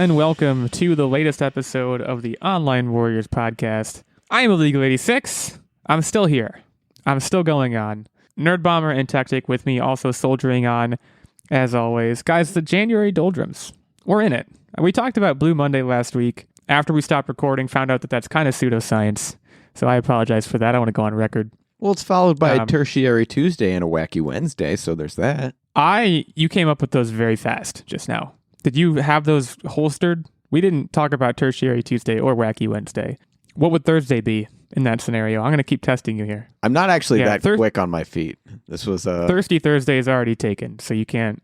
and welcome to the latest episode of the Online Warriors podcast. I am Illeagle 86. I'm still here. I'm still going on. Nerdbomber and Techtic with me, also soldiering on, as always. Guys, the January doldrums. We're in it. We talked about Blue Monday last week. After we stopped recording, found out that that's kind of pseudoscience. So I apologize for that. I want to go on record. Well, it's followed by a Tertiary Tuesday and a Wacky Wednesday, so there's that. You came up with those very fast just now. Did you have those holstered? We didn't talk about Tertiary Tuesday or Wacky Wednesday. What would Thursday be in that scenario? I'm going to keep testing you here. I'm not actually that quick on my feet. This was Thirsty Thursday is already taken, so you can't.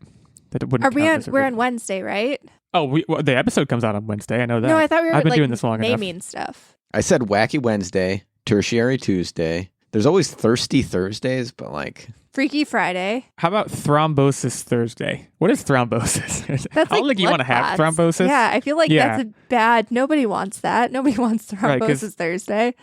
That wouldn't. We're on Wednesday, right? Oh, the episode comes out on Wednesday. I know that. No, I thought we were I've been doing this long enough. naming stuff. I said Wacky Wednesday, Tertiary Tuesday. There's always Thirsty Thursdays, but Freaky Friday. How about Thrombosis Thursday? What is thrombosis? That's I don't think you want to have thrombosis. Yeah, I feel like that's a bad. Nobody wants that. Nobody wants Thrombosis Thursday.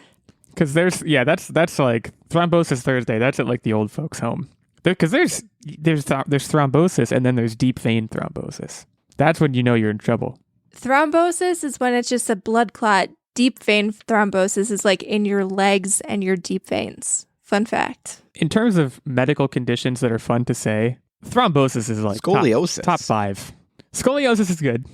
Because that's like Thrombosis Thursday. That's at like the old folks' home. Because there's thrombosis and then there's deep vein thrombosis. That's when you know you're in trouble. Thrombosis is when it's just a blood clot. Deep vein thrombosis is like in your legs and your deep veins. Fun fact. In terms of medical conditions that are fun to say, thrombosis is like scoliosis. Top 5. Scoliosis is good.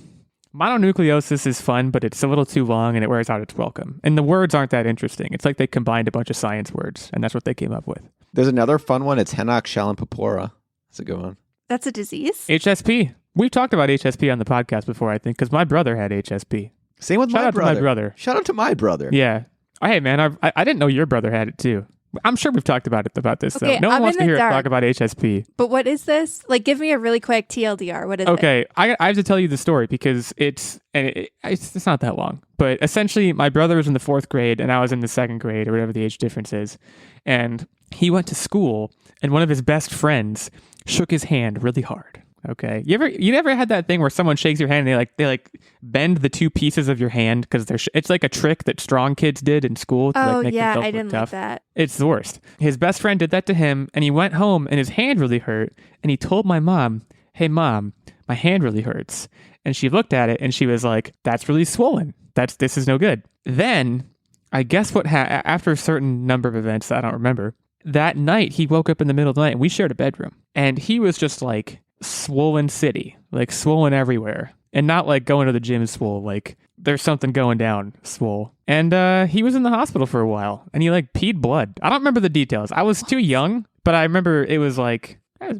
Mononucleosis is fun, but it's a little too long and it wears out its welcome. And the words aren't that interesting. It's like they combined a bunch of science words, and that's what they came up with. There's another fun one. It's Henoch-Shallon-Purpura. That's a good one. That's a disease? HSP. We've talked about HSP on the podcast before, I think, because my brother had HSP. Same with my brother. Shout out to my brother. Yeah. Oh, hey, man, I didn't know your brother had it, too. I'm sure we've talked about this, okay, though. No one wants to hear us dark. talk about HSP. But what is this? Like, give me a really quick TLDR. What is it? Okay, I have to tell you the story because it's not that long. But essentially, my brother was in the 4th grade, and I was in the 2nd grade, or whatever the age difference is. And he went to school, and one of his best friends shook his hand really hard. Okay, you never had that thing where someone shakes your hand and they bend the two pieces of your hand because it's like a trick that strong kids did in school to make themselves I didn't look tough. like that. It's the worst. His best friend did that to him, and he went home and his hand really hurt, and he told my mom, "Hey mom, my hand really hurts." And she looked at it and she was like, "That's really swollen. This is no good." Then I guess after a certain number of events that I don't remember, that night he woke up in the middle of the night and we shared a bedroom, and he was just like swollen city, like swollen everywhere, and not like going to the gym swole, like there's something going down swole. And he was in the hospital for a while, and he like peed blood. I don't remember the details. I was too young, but I remember it was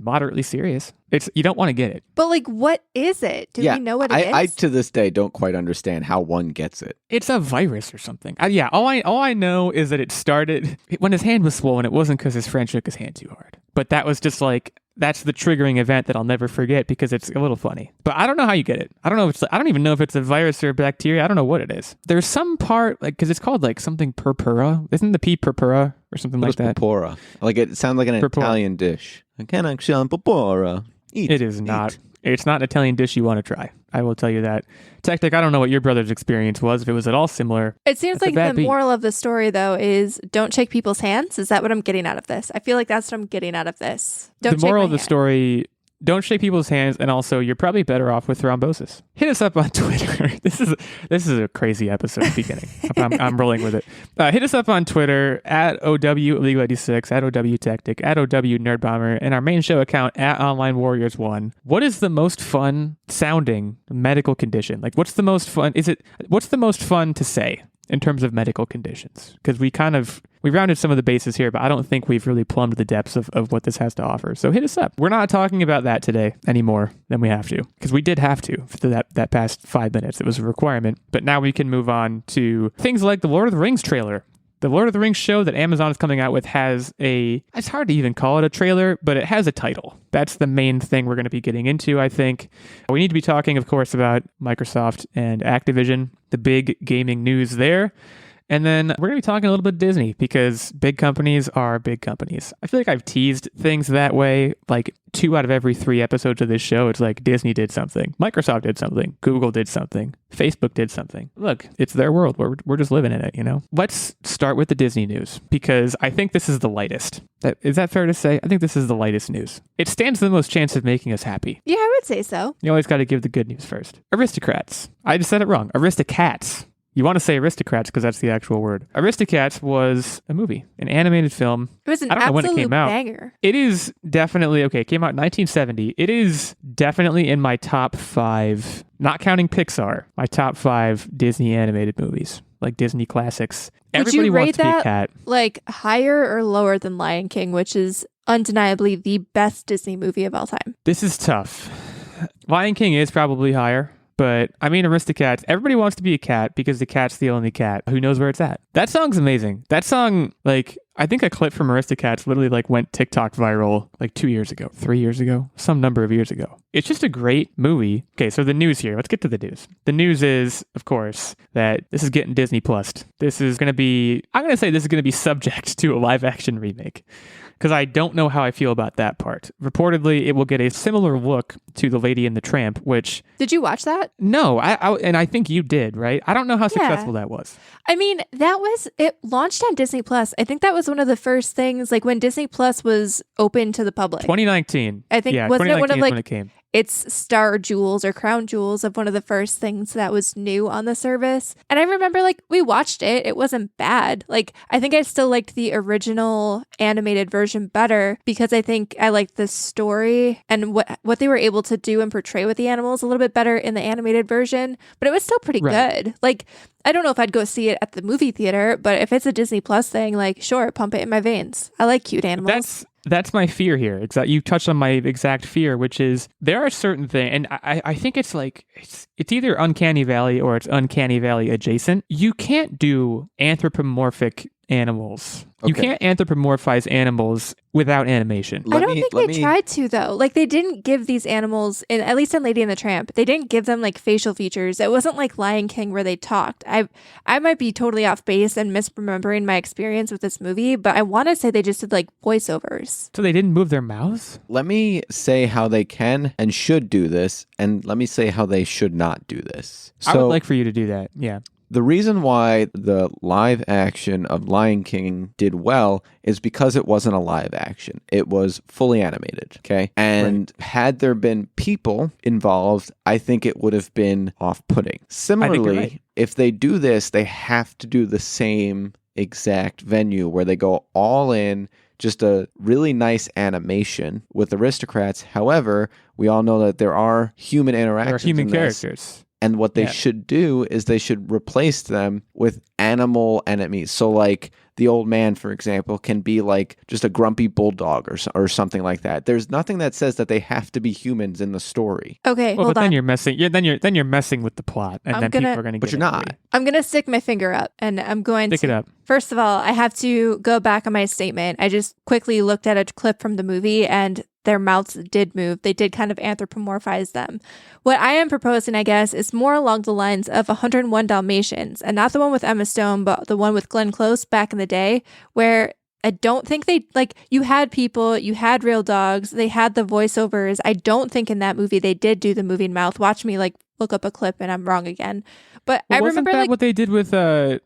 moderately serious. You don't want to get it. But like, what is it? Do we know what it is? I to this day don't quite understand how one gets it. It's a virus or something. All I know is that it started when his hand was swollen. It wasn't because his friend shook his hand too hard, but that was just like, that's the triggering event that I'll never forget because it's a little funny. But I don't know how you get it. I don't even know if it's a virus or a bacteria. I don't know what it is. There's some part, like, because it's called like something purpura. Isn't the P purpura or something like that? Purpura. Like, it sounds like an Italian dish. Henoch-Shallon-Purpura. It is not. It's not an Italian dish you want to try. I will tell you that. Techtic, I don't know what your brother's experience was, if it was at all similar. It seems like the moral of the story, though, is don't shake people's hands. Is that what I'm getting out of this? I feel like that's what I'm getting out of this. The moral of the story, don't shake people's hands, and also you're probably better off with thrombosis. Hit us up on Twitter. This is a crazy episode beginning. I'm rolling with it. Hit us up on Twitter at OW-Illeagle86, at OW-Techtic, at OW-Nerdbomber, and our main show account at Online Warriors 1. What is the most fun sounding medical condition? Like, what's the most fun to say in terms of medical conditions? Because we rounded some of the bases here, but I don't think we've really plumbed the depths of what this has to offer. So hit us up. We're not talking about that today any more than we have to, because we did have to for that past 5 minutes. It was a requirement. But now we can move on to things like the Lord of the Rings trailer. The Lord of the Rings show that Amazon is coming out with it's hard to even call it a trailer, but it has a title. That's the main thing we're going to be getting into, I think. We need to be talking, of course, about Microsoft and Activision, the big gaming news there. And then we're going to be talking a little bit Disney because big companies are big companies. I feel like I've teased things that way. Like 2 out of every 3 episodes of this show, it's like Disney did something, Microsoft did something, Google did something, Facebook did something. Look, it's their world. We're just living in it, you know? Let's start with the Disney news because I think this is the lightest. Is that fair to say? I think this is the lightest news. It stands the most chance of making us happy. Yeah, I would say so. You always got to give the good news first. Aristocrats. I just said it wrong. Aristocats. You want to say Aristocrats because that's the actual word. Aristocats was a movie, an animated film. It was an I don't know when it absolute came out. banger. It is definitely, okay, it came out in 1970. It is definitely in my top 5, not counting Pixar, my top 5 Disney animated movies, like Disney classics. Would Everybody you wants rate to be a that cat. like higher or lower than Lion King, which is undeniably the best Disney movie of all time? This is tough. Lion King is probably higher. But I mean, Aristocats, everybody wants to be a cat because the cat's the only cat who knows where it's at. That song's amazing. That song, like, I think a clip from Aristocats literally like went TikTok viral like 2 years ago, 3 years ago, some number of years ago. It's just a great movie. Okay, so the news here. Let's get to the news. The news is, of course, that this is getting Disney Plus. This is going to be, I'm going to say this is going to be subject to a live action remake. Because I don't know how I feel about that part. Reportedly, it will get a similar look to The Lady and the Tramp, which... Did you watch that? No, and I think you did, right? I don't know how successful that was. I mean, it launched on Disney Plus. I think that was one of the first things, like when Disney Plus was open to the public. 2019. I think, yeah, wasn't it one of like when it came. Its star jewels or crown jewels of one of the first things that was new on the service. And I remember like we watched it. It wasn't bad. Like I think I still liked the original animated version better because I think I liked the story and what they were able to do and portray with the animals a little bit better in the animated version. But it was still pretty good. Like I don't know if I'd go see it at the movie theater, but if it's a Disney Plus thing, like sure, pump it in my veins. I like cute animals. That's my fear here. You touched on my exact fear, which is there are certain things, and I think it's like, it's either Uncanny Valley or it's Uncanny Valley adjacent. You can't do anthropomorphic animals. Okay. You can't anthropomorphize animals without animation. I don't think they tried to, though. Like, they didn't give these animals, at least in Lady and the Tramp, they didn't give them, like, facial features. It wasn't like Lion King where they talked. I might be totally off base and misremembering my experience with this movie, but I want to say they just did, like, voiceovers. So they didn't move their mouths? Let me say how they can and should do this, and let me say how they should not do this. I would like for you to do that, yeah. The reason why the live action of Lion King did well is because it wasn't a live action. It was fully animated, okay? And had there been people involved, I think it would have been off-putting. Similarly, if they do this, they have to do the same exact venue where they go all in, just a really nice animation with Aristocrats. However, we all know that there are human interactions. There are human characters. And what they should do is they should replace them with animal enemies. So like the old man, for example, can be like just a grumpy bulldog or something like that. There's nothing that says that they have to be humans in the story. Okay, well, hold but on. then you're messing. Then you're messing with the plot, and people are going to get. But you're angry. not. I'm going to stick my finger up, and I'm going to stick it up. First of all, I have to go back on my statement. I just quickly looked at a clip from the movie, and their mouths did move. They did kind of anthropomorphize them. What I am proposing, I guess, is more along the lines of 101 Dalmatians, and not the one with Emma Stone, but the one with Glenn Close back in the day, where I don't think you had people, you had real dogs, they had the voiceovers. I don't think in that movie they did do the moving mouth. Watch me look up a clip and I'm wrong again. But I remember wasn't that what they did with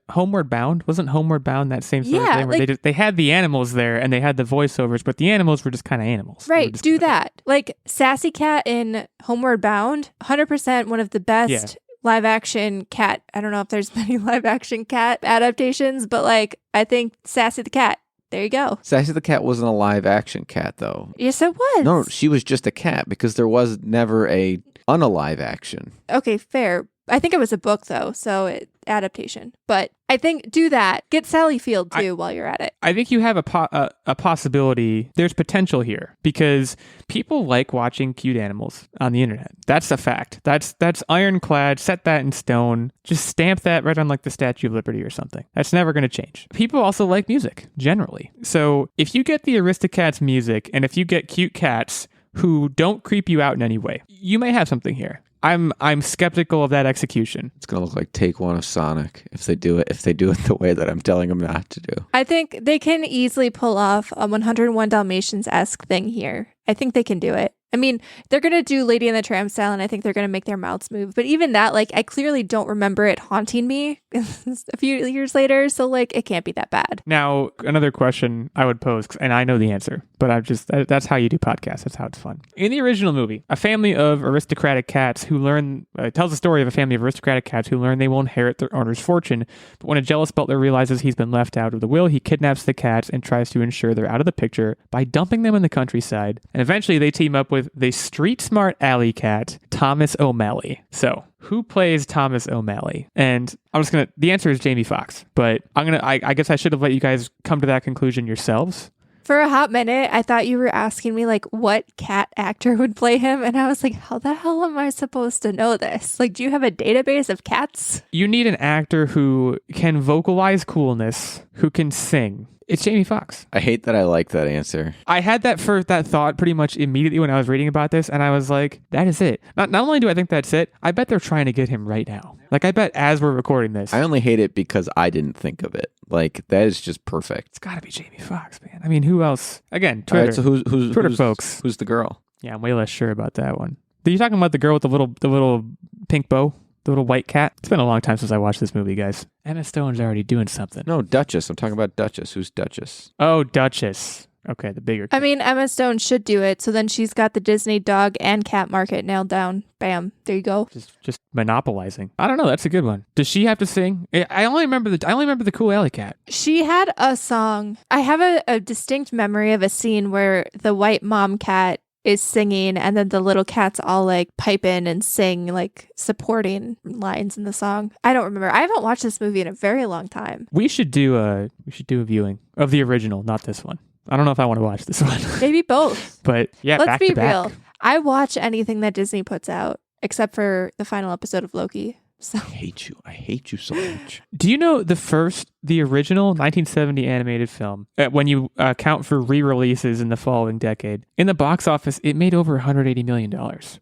Homeward Bound? Wasn't Homeward Bound that same sort of thing where they had the animals there and they had the voiceovers, but the animals were just kind of animals. Right, do that. Like Sassy Cat in Homeward Bound, 100% one of the best live action cat. I don't know if there's many live action cat adaptations, but I think Sassy the Cat. There you go. Sassy the Cat wasn't a live action cat though. Yes, it was. No, she was just a cat because there was never a unalive action. Okay, fair. I think it was a book though, so adaptation. But I think do that. Get Sally Field too while you're at it. I think you have a possibility. There's potential here because people like watching cute animals on the internet. That's a fact. That's ironclad. Set that in stone. Just stamp that right on the Statue of Liberty or something. That's never going to change. People also like music generally. So if you get the Aristocats music and if you get cute cats who don't creep you out in any way, you may have something here. I'm skeptical of that execution. It's gonna look like Take One of Sonic if they do it the way that I'm telling them not to do. I think they can easily pull off a 101 Dalmatians-esque thing here. I think they can do it. I mean, they're going to do Lady and the Tramp style, and I think they're going to make their mouths move. But even that, like, I clearly don't remember it haunting me a few years later. So, like, it can't be that bad. Now, another question I would pose, and I know the answer, but that's how you do podcasts. That's how it's fun. In the original movie, a family of aristocratic cats who tells the story of a family of aristocratic cats who learn they will inherit their owner's fortune. But when a jealous butler realizes he's been left out of the will, he kidnaps the cats and tries to ensure they're out of the picture by dumping them in the countryside. And eventually they team up with the street smart alley cat, Thomas O'Malley. So, who plays Thomas O'Malley? And the answer is Jamie Foxx, but I guess I should have let you guys come to that conclusion yourselves. For a hot minute, I thought you were asking me, like, what cat actor would play him? And I was like, how the hell am I supposed to know this? Like, do you have a database of cats? You need an actor who can vocalize coolness, who can sing. It's Jamie Foxx. I hate that I like that answer. I had that thought pretty much immediately when I was reading about this, and I was like, that is it. Not only do I think that's it, I bet they're trying to get him right now. Like, I bet as we're recording this. I only hate it because I didn't think of it. Like, that is just perfect. It's got to be Jamie Foxx, man. I mean, who else? Again, Twitter. All right, so who's Twitter folks? Who's the girl? Yeah, I'm way less sure about that one. Are you talking about the girl with the little pink bow? The little white cat? It's been a long time since I watched this movie, guys. Emma Stone's already doing something. No, Duchess. I'm talking about Duchess. Who's Duchess? Oh, Duchess. Okay, the bigger cat. I mean, Emma Stone should do it. So then she's got the Disney dog and cat market nailed down. Bam. There you go. Just monopolizing. I don't know. That's a good one. Does she have to sing? I only remember the cool alley cat. She had a song. I have a distinct memory of a scene where the white mom cat is singing and then the little cats all like pipe in and sing like supporting lines in the song. I don't remember. I haven't watched this movie in a very long time. We should do a viewing of the original, not this one. I don't know if I want to watch this one. Maybe both. But yeah, let's back be to back. real. I watch anything that Disney puts out except for the final episode of Loki. So. I hate you so much. Do you know the original 1970 animated film, when you count for re-releases in the following decade, in the box office, it made over $180 million,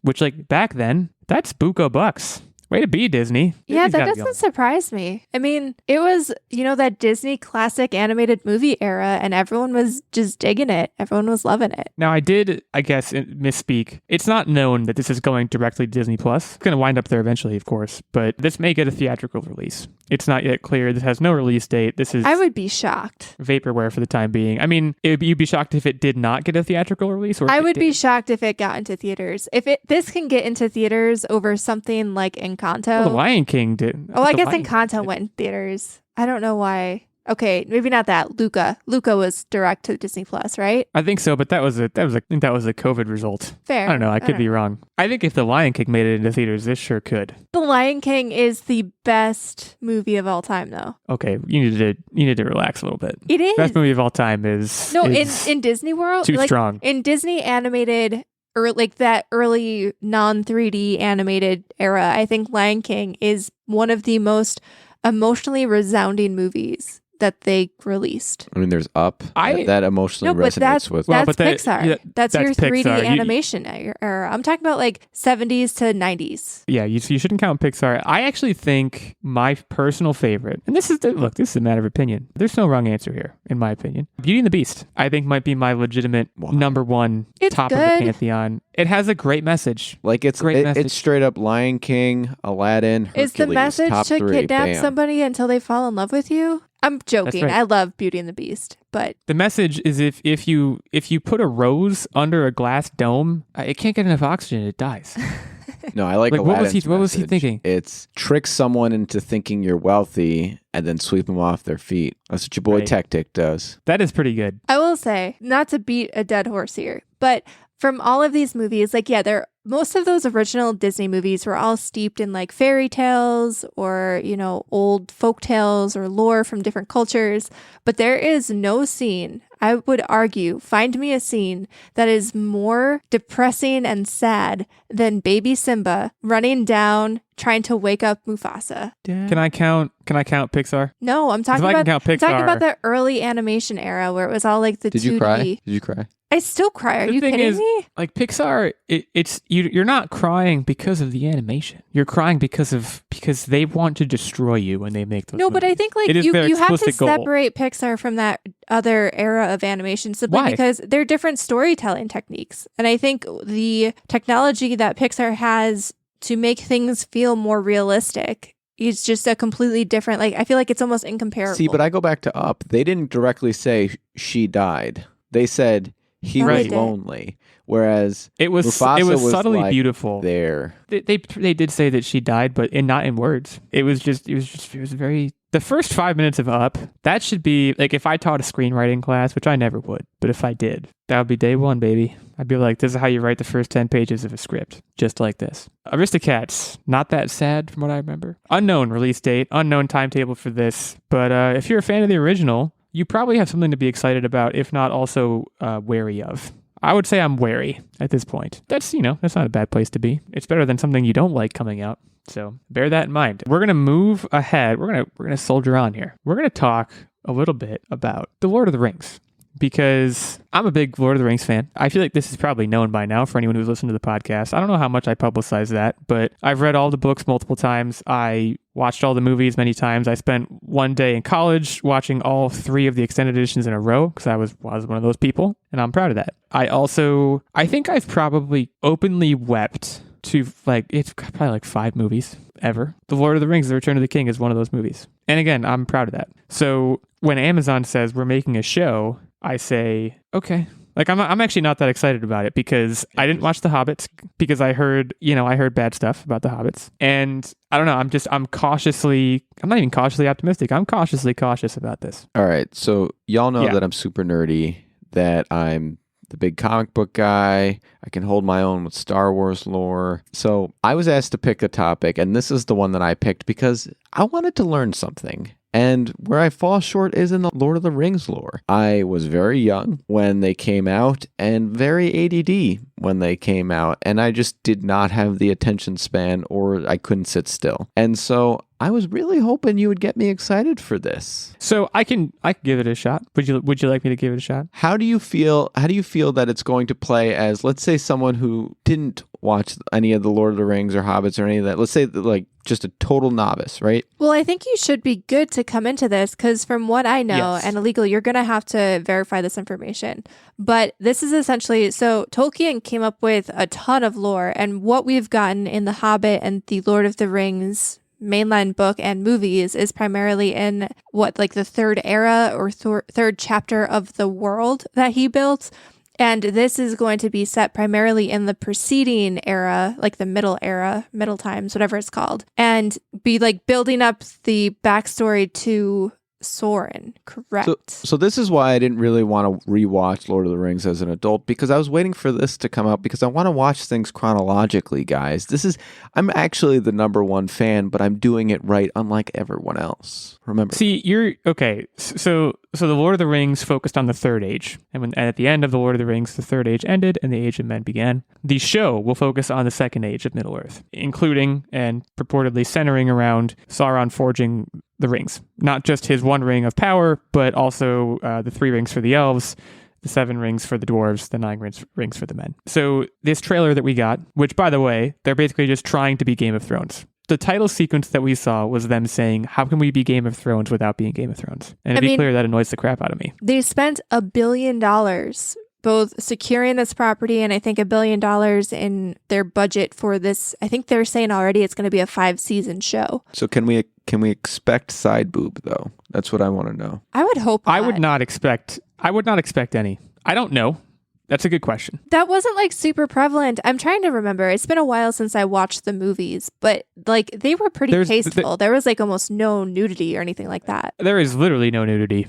which like back then, that's buco bucks. Way to be, Disney. Yeah, that doesn't surprise me. I mean, it was, that Disney classic animated movie era, and everyone was just digging it. Everyone was loving it. Now, I did, I guess, misspeak. It's not known that this is going directly to Disney+. It's going to wind up there eventually, of course, but this may get a theatrical release. It's not yet clear. This has no release date. This is... I would be shocked. Vaporware for the time being. I mean, you'd be shocked if it did not get a theatrical release? Or I would be shocked if it got into theaters. This can get into theaters over something like Encanto. Well, The Lion King did. Oh, I guess Encanto went in theaters. I don't know why. Okay, maybe not that. Luca was direct to Disney Plus, right? I think so, but I think that was a COVID result. Fair. I don't know. I could be wrong. I think if The Lion King made it into theaters, this sure could. The Lion King is the best movie of all time, though. Okay, you need to relax a little bit. It is. Best movie of all time is in Disney World. Too strong. In Disney animated. Or like that early non-3D animated era, I think Lion King is one of the most emotionally resounding movies that they released. I mean, there's Up. That emotionally resonates with. That's Pixar. Yeah, that's your 3D Pixar. animation era. I'm talking about like 70s to 90s. Yeah, you shouldn't count Pixar. I actually think my personal favorite, and this is a matter of opinion. There's no wrong answer here, in my opinion. Beauty and the Beast, I think, might be my legitimate number one top of the pantheon. It has a great message. Like it's straight up Lion King, Aladdin, Hercules. Is the message top to 3, kidnap bam. somebody until they fall in love with you? I'm joking. Right. I love Beauty and the Beast, but the message is if you put a rose under a glass dome, it can't get enough oxygen, it dies. No, I like Aladdin's what was he message. thinking? It's trick someone into thinking you're wealthy and then sweep them off their feet. That's what your boy Techtic does. That is pretty good. I will say, not to beat a dead horse here, but from all of these movies, like, yeah, most of those original Disney movies were all steeped in like fairy tales or, old folk tales or lore from different cultures. But there is no scene, I would argue, find me a scene that is more depressing and sad than baby Simba running down trying to wake up Mufasa. Can I count Pixar? No, I'm talking about the early animation era where it was all like the 2D. Did you cry? I still cry. Are The you thing kidding is, me? like Pixar, you're not crying because of the animation. You're crying because they want to destroy you when they make those. No, but I movies. think like It is you their have to explicit goal. separate Pixar from that other era of animation simply Why? because they're different storytelling techniques. And I think the technology that Pixar has to make things feel more realistic is just a completely different, like I feel like it's almost incomparable. See, but I go back to Up. They didn't directly say she died. They said he No, was they did. lonely, whereas It was Mufasa subtly like, beautiful. there. They did say that she died, but not in words. It was very. The first 5 minutes of Up, that should be like if I taught a screenwriting class, which I never would, but if I did, that would be day one, baby. I'd be like, this is how you write the first 10 pages of a script, just like this. Aristocats, not that sad from what I remember. Unknown release date, unknown timetable for this, but if you're a fan of the original, you probably have something to be excited about, if not also wary of. I would say I'm wary at this point. That's not a bad place to be. It's better than something you don't like coming out. So bear that in mind. We're going to move ahead. We're going to soldier on here. We're going to talk a little bit about The Lord of the Rings because I'm a big Lord of the Rings fan. I feel like this is probably known by now for anyone who's listened to the podcast. I don't know how much I publicize that, but I've read all the books multiple times. I watched all the movies many times. I spent one day in college watching all 3 of the extended editions in a row because I was one of those people, and I'm proud of that. I think I've probably openly wept to it's probably 5 movies ever. The Lord of the Rings, The Return of the King is one of those movies. And again, I'm proud of that. So when Amazon says we're making a show, I say, okay. Like I'm actually not that excited about it because I didn't watch The Hobbits because I heard bad stuff about The Hobbits. And I don't know, I'm not even cautiously optimistic. I'm cautiously cautious about this. All right, so y'all know that I'm super nerdy, that I'm the big comic book guy. I can hold my own with Star Wars lore. So I was asked to pick a topic, and this is the one that I picked because I wanted to learn something. And where I fall short is in the Lord of the Rings lore. I was very young when they came out and very ADD when they came out. And I just did not have the attention span, or I couldn't sit still. And so I was really hoping you would get me excited for this. So I can give it a shot. Would you like me to give it a shot? How do you feel that it's going to play as, let's say, someone who didn't watch any of the Lord of the Rings or Hobbits or any of that? Let's say like just a total novice, right? Well, I think you should be good to come into this because from what I know, Yes. and Illeagle, you're going to have to verify this information. But this is essentially, so Tolkien came up with a ton of lore, and what we've gotten in The Hobbit and the Lord of the Rings mainline book and movies is primarily in the third era or third chapter of the world that he built. And this is going to be set primarily in the preceding era, like the middle era, middle times, whatever it's called, and be building up the backstory to Sauron, correct? So this is why I didn't really want to rewatch Lord of the Rings as an adult, because I was waiting for this to come out because I want to watch things chronologically, guys. I'm actually the number one fan, but I'm doing it right, unlike everyone else. Remember? See, you're okay. So the Lord of the Rings focused on the Third Age, and at the end of the Lord of the Rings, the Third Age ended and the Age of Men began. The show will focus on the Second Age of Middle Earth, including and purportedly centering around Sauron forging the rings, not just his one ring of power, but also the 3 rings for the elves, the 7 rings for the dwarves, the 9 rings for the men. So this trailer that we got, which by the way, they're basically just trying to be Game of Thrones. The title sequence that we saw was them saying, how can we be Game of Thrones without being Game of Thrones? And to be clear, that annoys the crap out of me. They spent $1 billion both securing this property and I think $1 billion in their budget for this. I think they're saying already it's going to be a 5-season show. So can we expect side boob though? That's what I want to know. I would hope not. I would not expect any. I don't know. That's a good question. That wasn't super prevalent. I'm trying to remember. It's been a while since I watched the movies, but they were pretty tasteful. There was almost no nudity or anything like that. There is literally no nudity.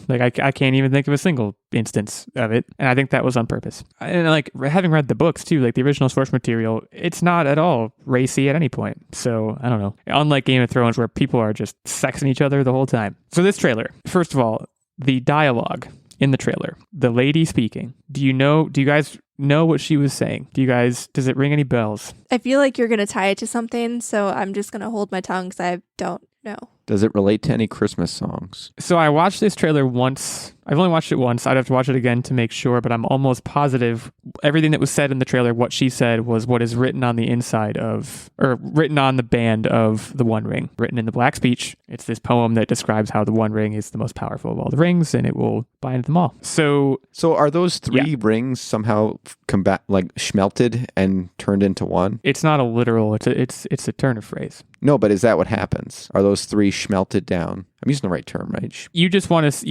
I can't even think of a single instance of it. And I think that was on purpose. And having read the books too, the original source material, it's not at all racy at any point. So I don't know. Unlike Game of Thrones where people are just sexing each other the whole time. So this trailer, first of all, the dialogue in the trailer, the lady speaking. Do you guys know what she was saying? Does it ring any bells? I feel like you're going to tie it to something. So I'm just going to hold my tongue because I don't know. Does it relate to any Christmas songs? So I watched this trailer once. I've only watched it once. I'd have to watch it again to make sure, but I'm almost positive everything that was said in the trailer, what she said was what is written on the inside of, or written on the band of the One Ring. Written in the Black Speech. It's this poem that describes how the One Ring is the most powerful of all the rings, and it will bind them all. So are those three rings somehow schmelted and turned into one? It's not a literal. It's a turn of phrase. No, but is that what happens? Are those three schmelted down? I'm using the right term, right? You just want to say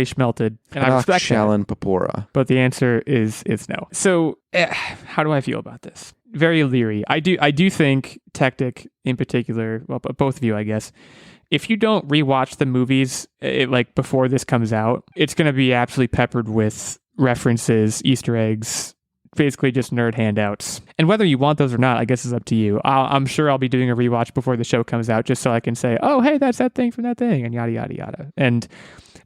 schmelted, and I respect that. Papora. But the answer is no. So how do I feel about this? Very leery. I do think Techtic in particular, well, both of you, I guess, if you don't rewatch the movies before this comes out, it's going to be absolutely peppered with references, Easter eggs, basically just nerd handouts. And whether you want those or not, I guess is up to you. I'm sure I'll be doing a rewatch before the show comes out just so I can say, oh, hey, that's that thing from that thing, and yada, yada, yada. And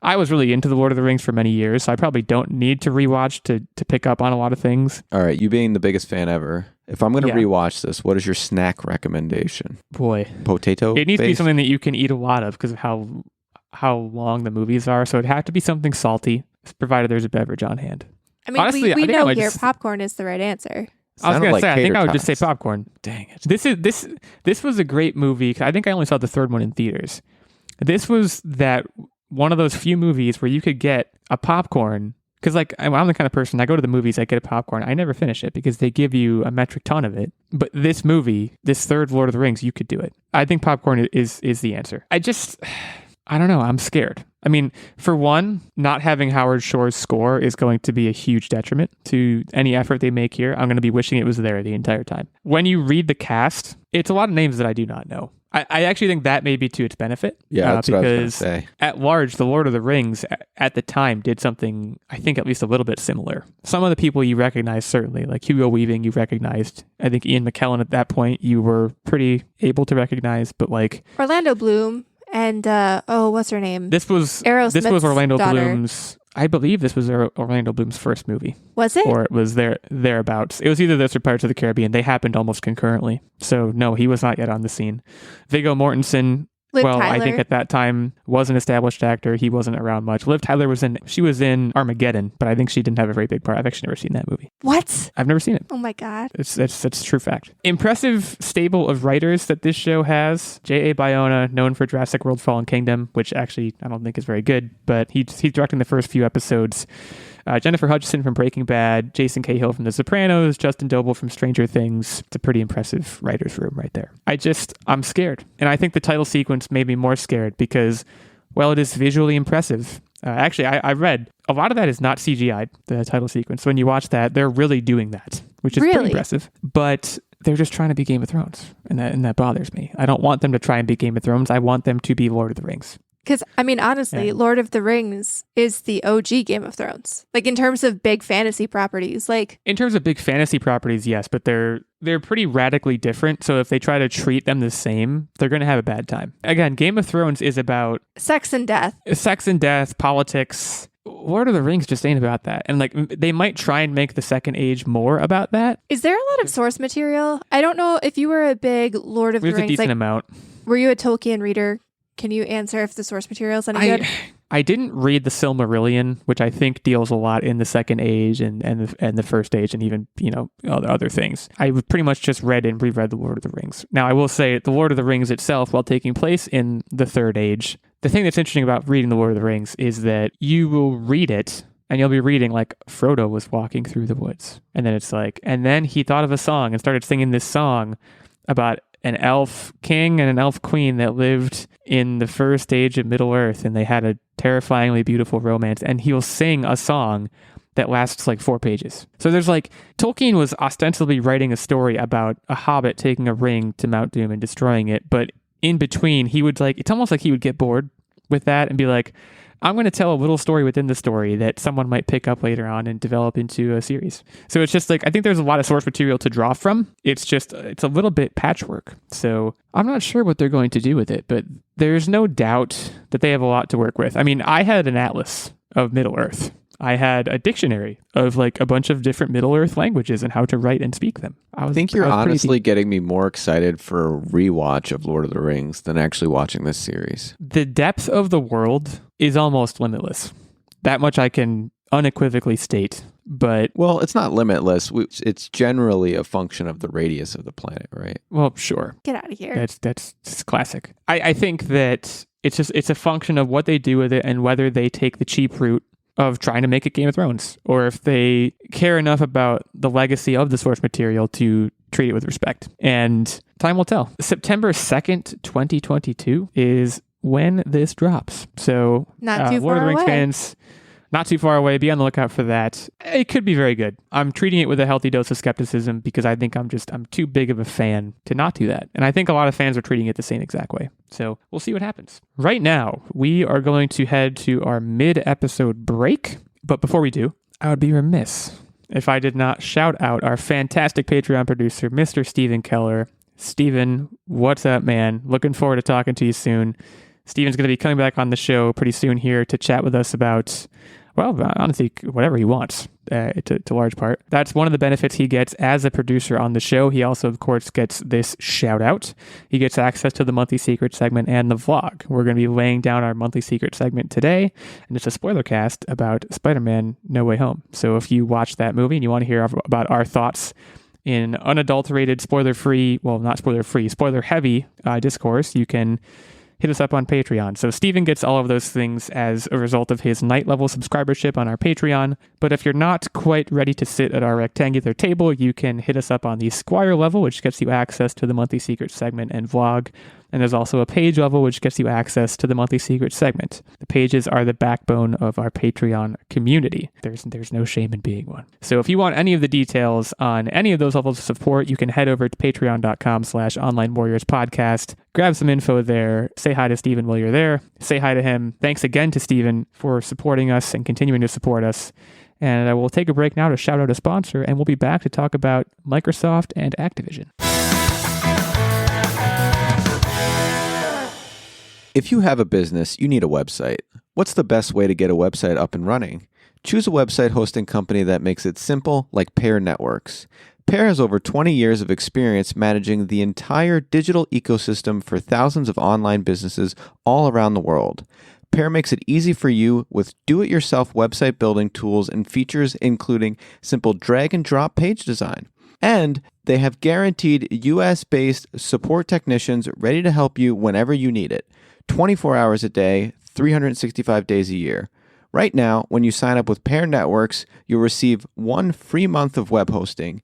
I was really into The Lord of the Rings for many years, so I probably don't need to rewatch to pick up on a lot of things. All right, you being the biggest fan ever, if I'm going to rewatch this, what is your snack recommendation? Boy. Potato It needs to be based? something that you can eat a lot of because of how long the movies are. So it'd have to be something salty, provided there's a beverage on hand. I mean, honestly, we know here just, popcorn is the right answer. I was going to say, I think I would just say tots. popcorn. Dang it. This was a great movie. I think I only saw the third one in theaters. This was one of those few movies where you could get a popcorn. Because I'm the kind of person, I go to the movies, I get a popcorn. I never finish it because they give you a metric ton of it. But this movie, this third Lord of the Rings, you could do it. I think popcorn is the answer. I don't know. I'm scared. I mean, for one, not having Howard Shore's score is going to be a huge detriment to any effort they make here. I'm going to be wishing it was there the entire time. When you read the cast, it's a lot of names that I do not know. I actually think that may be to its benefit. Yeah, that's what I was going to say. At large, The Lord of the Rings at the time did something, I think, at least a little bit similar. Some of the people you recognize, certainly, like Hugo Weaving, you recognized. I think Ian McKellen at that point, you were pretty able to recognize, but Orlando Bloom and, what's her name? This was Aerosmith's Orlando daughter. Bloom's. I believe this was Orlando Bloom's first movie. Was it? Or it was thereabouts. It was either this or Pirates of the Caribbean. They happened almost concurrently. So no, he was not yet on the scene. Viggo Mortensen, Liv Tyler. Tyler. I think at that time was an established actor. He wasn't around much. Liv Tyler was in Armageddon, but I think she didn't have a very big part. I've actually never seen that movie. What? I've never seen it. Oh my God. That's true fact. Impressive stable of writers that this show has. J.A. Bayona, known for Jurassic World Fallen Kingdom, which actually I don't think is very good, but he's directing the first few episodes. Jennifer Hudson from Breaking Bad, Jason Cahill from The Sopranos, Justin Doble from Stranger Things. It's a pretty impressive writer's room right there. I'm scared. And I think the title sequence made me more scared because, well, it is visually impressive. Actually, I read a lot of that is not CGI, the title sequence. When you watch that, they're really doing that, which is pretty impressive. But they're just trying to be Game of Thrones, and that bothers me. I don't want them to try and be Game of Thrones. I want them to be Lord of the Rings. Because, I mean, honestly, Lord of the Rings is the OG Game of Thrones. In terms of big fantasy properties, In terms of big fantasy properties, yes, but they're pretty radically different. So if they try to treat them the same, they're going to have a bad time. Again, Game of Thrones is about sex and death, politics. Lord of the Rings just ain't about that. And they might try and make the Second Age more about that. Is there a lot of source material? I don't know if you were a big Lord of the Rings. There's a decent amount. Were you a Tolkien reader? Can you answer if the source material is any good? I didn't read the Silmarillion, which I think deals a lot in the Second Age and the First Age, and even other things. I pretty much just read and reread the Lord of the Rings. Now I will say the Lord of the Rings itself, while taking place in the Third Age, the thing that's interesting about reading the Lord of the Rings is that you will read it and you'll be reading Frodo was walking through the woods, and then it's and then he thought of a song and started singing this song about an elf king and an elf queen that lived in the first age of Middle Earth, and they had a terrifyingly beautiful romance, and he'll sing a song that lasts 4 pages. So there's Tolkien was ostensibly writing a story about a hobbit taking a ring to Mount Doom and destroying it, but in between he would it's almost like he would get bored with that and be I'm going to tell a little story within the story that someone might pick up later on and develop into a series. So it's just I think there's a lot of source material to draw from. It's a little bit patchwork. So I'm not sure what they're going to do with it, but there's no doubt that they have a lot to work with. I mean, I had an atlas of Middle Earth. I had a dictionary of like a bunch of different Middle-earth languages and how to write and speak them. I think you're honestly getting me more excited for a rewatch of Lord of the Rings than actually watching this series. The depth of the world is almost limitless. That much I can unequivocally state. But well, it's not limitless. It's generally a function of the radius of the planet, right? Well, sure. Get out of here. That's classic. I think that it's a function of what they do with it and whether they take the cheap route of trying to make it Game of Thrones, or if they care enough about the legacy of the source material to treat it with respect. And time will tell. September 2nd, 2022 is when this drops. So not too Lord of far the Rings away. fans, not too far away. Be on the lookout for that. It could be very good. I'm treating it with a healthy dose of skepticism because I think I'm too big of a fan to not do that. And I think a lot of fans are treating it the same exact way. So we'll see what happens. Right now, we are going to head to our mid-episode break. But before we do, I would be remiss if I did not shout out our fantastic Patreon producer, Mr. Steven Keller. Steven, what's up, man? Looking forward to talking to you soon. Steven's going to be coming back on the show pretty soon here to chat with us about, well, honestly, whatever he wants, to large part. That's one of the benefits he gets as a producer on the show. He also, of course, gets this shout out. He gets access to the monthly secret segment and the vlog. We're going to be laying down our monthly secret segment today, and it's a spoiler cast about Spider-Man No Way Home. So if you watch that movie and you want to hear about our thoughts in unadulterated, spoiler-free, well, not spoiler-free, spoiler-heavy discourse, you can hit us up on Patreon. So Steven gets all of those things as a result of his night level subscribership on our Patreon. But if you're not quite ready to sit at our rectangular table, you can hit us up on the Squire level, which gets you access to the monthly secret segment and vlog. And there's also a page level, which gets you access to the monthly secret segment. The pages are the backbone of our Patreon community. There's no shame in being one. So if you want any of the details on any of those levels of support, you can head over to patreon.com/onlinewarriorspodcast. Grab some info there. Say hi to Steven while you're there. Say hi to him. Thanks again to Steven for supporting us and continuing to support us. And we'll take a break now to shout out a sponsor, and we'll be back to talk about Microsoft and Activision. If you have a business, you need a website. What's the best way to get a website up and running? Choose a website hosting company that makes it simple, like Pair Networks. Pair has over 20 years of experience managing the entire digital ecosystem for thousands of online businesses all around the world. Pair makes it easy for you with do-it-yourself website building tools and features including simple drag-and-drop page design. And they have guaranteed US-based support technicians ready to help you whenever you need it. 24 hours a day, 365 days a year. Right now, when you sign up with Pair Networks, you'll receive 1 free month of web hosting.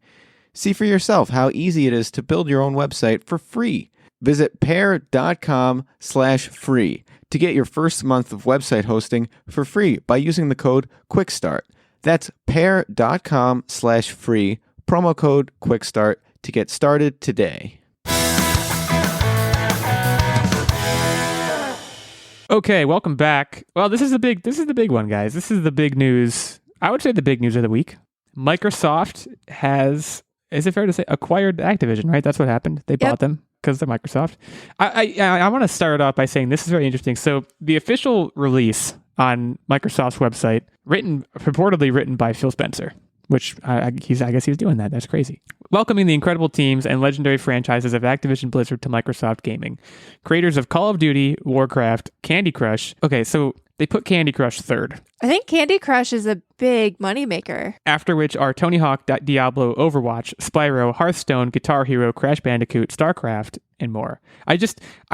See for yourself how easy it is to build your own website for free. Visit pair.com/free to get your first month of website hosting for free by using the code QUICKSTART. That's pair.com/free, promo code QUICKSTART to get started today. Okay, welcome back. Well, this is the big one, guys. This is the big news. I would say the big news of the week. Microsoft has, is it fair to say, acquired Activision, right? That's what happened. They bought them because they're Microsoft. I want to start off by saying this is very interesting. So the official release on Microsoft's website, purportedly written by Phil Spencer, which I guess he was doing that. That's crazy. Welcoming the incredible teams and legendary franchises of Activision Blizzard to Microsoft Gaming. Creators of Call of Duty, Warcraft, Candy Crush. Okay, so they put Candy Crush third. I think Candy Crush is a big moneymaker. After which are Tony Hawk, Diablo, Overwatch, Spyro, Hearthstone, Guitar Hero, Crash Bandicoot, StarCraft, and more. I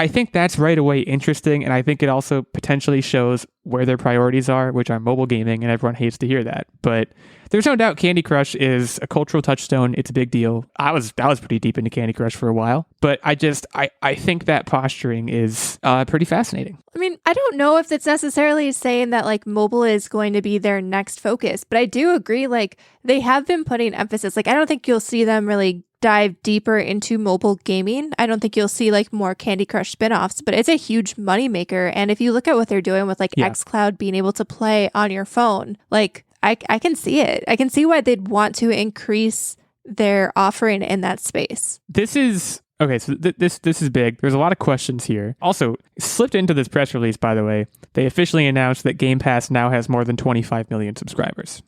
think that's right away interesting, and I think it also potentially shows where their priorities are, which are mobile gaming, and everyone hates to hear that. But there's no doubt Candy Crush is a cultural touchstone. It's a big deal. I was pretty deep into Candy Crush for a while, but I think that posturing is pretty fascinating. I mean, I don't know if it's necessarily saying that like mobile is going to be their next focus, but I do agree, like they have been putting emphasis. Like I don't think you'll see them really dive deeper into mobile gaming. I don't think you'll see like more Candy Crush spinoffs, but it's a huge moneymaker. And if you look at what they're doing with like xCloud being able to play on your phone, like I can see it. I can see why they'd want to increase their offering in that space. This is Okay, so this is big. There's a lot of questions here. Also, slipped into this press release, by the way, they officially announced that Game Pass now has more than 25 million subscribers.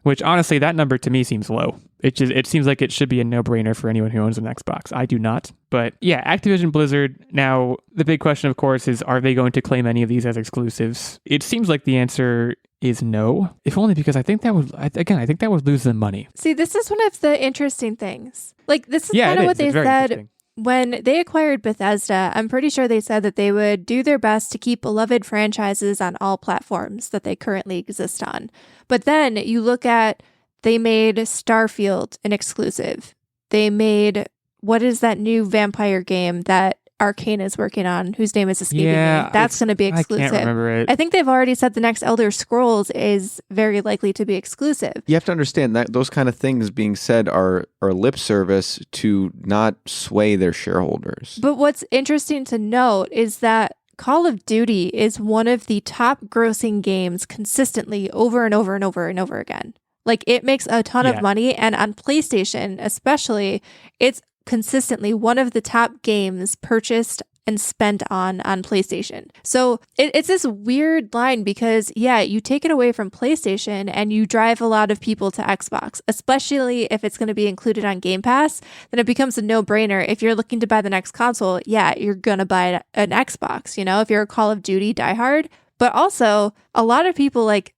Which, honestly, that number to me seems low. It seems like it should be a no-brainer for anyone who owns an Xbox. I do not. But yeah, Activision Blizzard, now the big question, of course, is are they going to claim any of these as exclusives? It seems like the answer is no, if only because I think that would lose them money. See, this is one of the interesting things. Like, this is kind of what they It's very said when they acquired Bethesda. I'm pretty sure they said that they would do their best to keep beloved franchises on all platforms that they currently exist on. But then you look at, they made Starfield an exclusive. They made, what is that new vampire game that Arcane is working on, whose name is escaping me? That's going to be exclusive. I can't remember it. I think they've already said the next Elder Scrolls is very likely to be exclusive. You have to understand that those kind of things being said are lip service to not sway their shareholders. But what's interesting to note is that Call of Duty is one of the top grossing games consistently over and over and over and over again. Like, it makes a ton of money, and on PlayStation especially, it's consistently one of the top games purchased and spent on PlayStation. So it's this weird line because, yeah, you take it away from PlayStation and you drive a lot of people to Xbox, especially if it's going to be included on Game Pass. Then it becomes a no-brainer. If you're looking to buy the next console, yeah, you're going to buy an Xbox, you know, if you're a Call of Duty diehard. But also, a lot of people, like,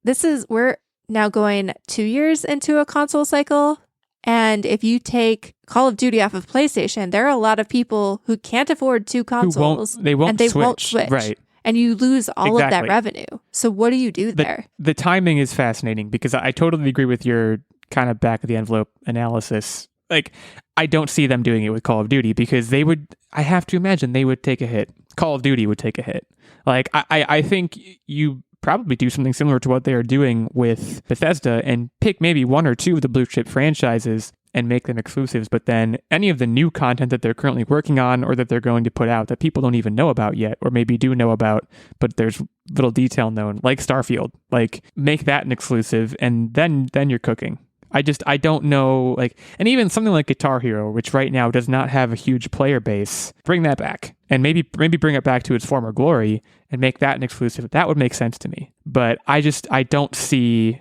we're now going 2 years into a console cycle. And if you take Call of Duty off of PlayStation, there are a lot of people who can't afford two consoles. They won't switch. Right. And you lose all of that revenue. So what do you do there? The timing is fascinating because I totally agree with your kind of back of the envelope analysis. Like, I don't see them doing it with Call of Duty because I have to imagine they would take a hit. Call of Duty would take a hit. Like, I think you probably do something similar to what they are doing with Bethesda and pick maybe one or two of the blue chip franchises and make them exclusives. But then any of the new content that they're currently working on or that they're going to put out that people don't even know about yet, or maybe do know about, but there's little detail known, like Starfield, like make that an exclusive and then you're cooking. I don't know, like, and even something like Guitar Hero, which right now does not have a huge player base, bring that back and maybe bring it back to its former glory and make that an exclusive. That would make sense to me. But I don't see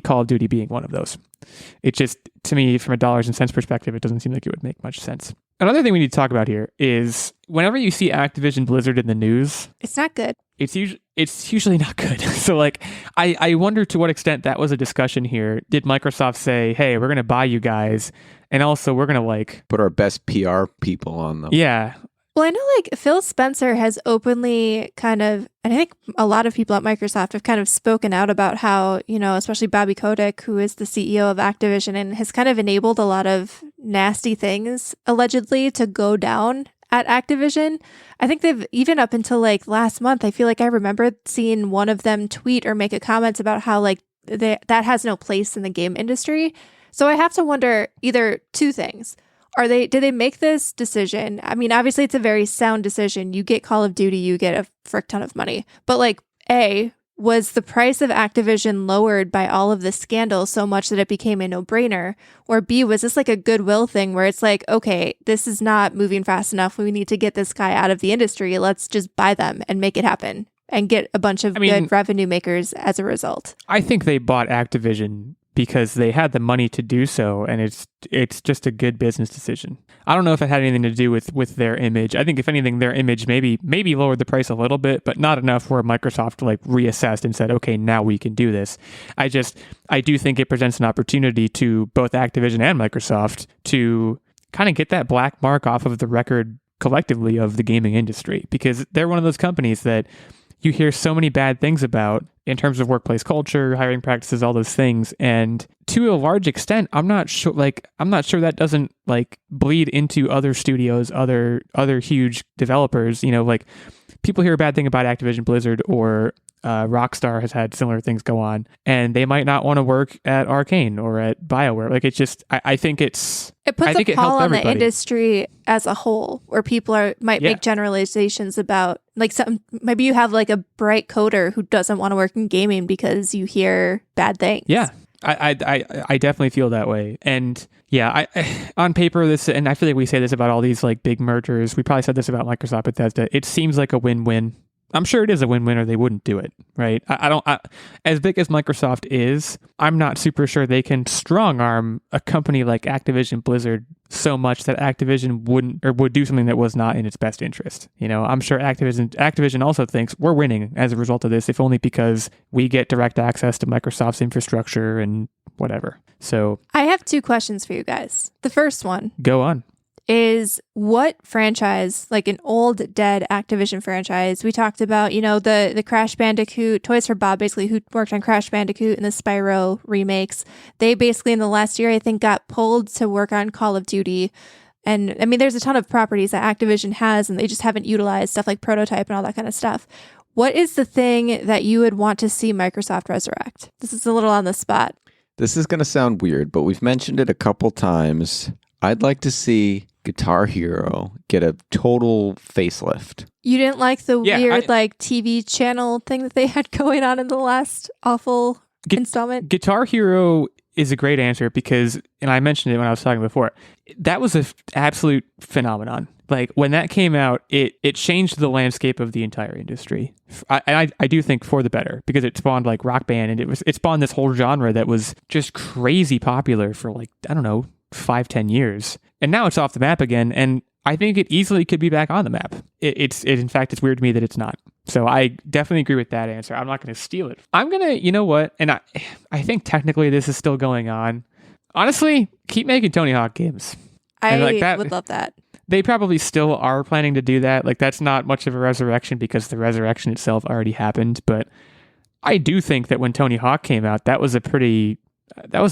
Call of Duty being one of those. It just, to me, from a dollars and cents perspective, it doesn't seem like it would make much sense. Another thing we need to talk about here is whenever you see Activision Blizzard in the news, it's not good. It's usually not good. So, like, I wonder to what extent that was a discussion here. Did Microsoft say, hey, we're going to buy you guys, and also we're going to, like, put our best PR people on them? Yeah. Well, I know, like, Phil Spencer has openly kind of, and I think a lot of people at Microsoft have kind of spoken out about how, you know, especially Bobby Kotick, who is the CEO of Activision, and has kind of enabled a lot of nasty things, allegedly, to go down at Activision. I think they've, even up until, like, last month, I feel like I remember seeing one of them tweet or make a comment about how, like, that has no place in the game industry. So I have to wonder either two things. Did they make this decision? I mean, obviously it's a very sound decision. You get Call of Duty, you get a frick ton of money. But, like, A, was the price of Activision lowered by all of this scandal so much that it became a no-brainer? Or B, was this like a goodwill thing where it's like, okay, this is not moving fast enough. We need to get this guy out of the industry. Let's just buy them and make it happen and get a bunch of good revenue makers as a result. I think they bought Activision because they had the money to do so, and it's just a good business decision. I don't know if it had anything to do with their image. I think if anything, their image maybe lowered the price a little bit, but not enough where Microsoft like reassessed and said, okay, now we can do this. I do think it presents an opportunity to both Activision and Microsoft to kind of get that black mark off of the record collectively of the gaming industry, because they're one of those companies that you hear so many bad things about in terms of workplace culture, hiring practices, all those things. And to a large extent, I'm not sure that doesn't like bleed into other studios, other huge developers. You know, like people hear a bad thing about Activision Blizzard or Rockstar has had similar things go on, and they might not want to work at Arcane or at BioWare. Like, it's just, I think it puts a pall on the industry as a whole, where people might make generalizations about, like, maybe you have like a bright coder who doesn't want to work in gaming because you hear bad things. Yeah. I definitely feel that way. And yeah, on paper, this, and I feel like we say this about all these like big mergers. We probably said this about Microsoft Bethesda. It seems like a win-win. I'm sure it is a win-win, or they wouldn't do it, right? As big as Microsoft is, I'm not super sure they can strong-arm a company like Activision Blizzard so much that Activision would do something that was not in its best interest. You know, I'm sure Activision also thinks we're winning as a result of this, if only because we get direct access to Microsoft's infrastructure and whatever. So I have 2 questions for you guys. The first one, go on. is what franchise, like an old dead Activision franchise? We talked about, you know, the Crash Bandicoot, Toys for Bob, basically, who worked on Crash Bandicoot and the Spyro remakes. They basically in the last year, I think, got pulled to work on Call of Duty. And I mean, there's a ton of properties that Activision has, and they just haven't utilized, stuff like Prototype and all that kind of stuff. What is the thing that you would want to see Microsoft resurrect? This is a little on the spot. This is going to sound weird, but we've mentioned it a couple times. I'd like to see Guitar Hero get a total facelift. You didn't like the weird like TV channel thing that they had going on in the last awful installment? Guitar Hero is a great answer because, and I mentioned it when I was talking before, that was an absolute phenomenon. Like when that came out, it changed the landscape of the entire industry. I do think for the better, because it spawned like Rock Band, and it spawned this whole genre that was just crazy popular for like, I don't know, 5-10 years. And now it's off the map again, and I think it easily could be back on the map. In fact, it's weird to me that it's not. So I definitely agree with that answer. I'm not going to steal it. I'm going to, you know what? And I think technically this is still going on. Honestly, keep making Tony Hawk games. I would love that. They probably still are planning to do that. Like, that's not much of a resurrection because the resurrection itself already happened. But I do think that when Tony Hawk came out, that was a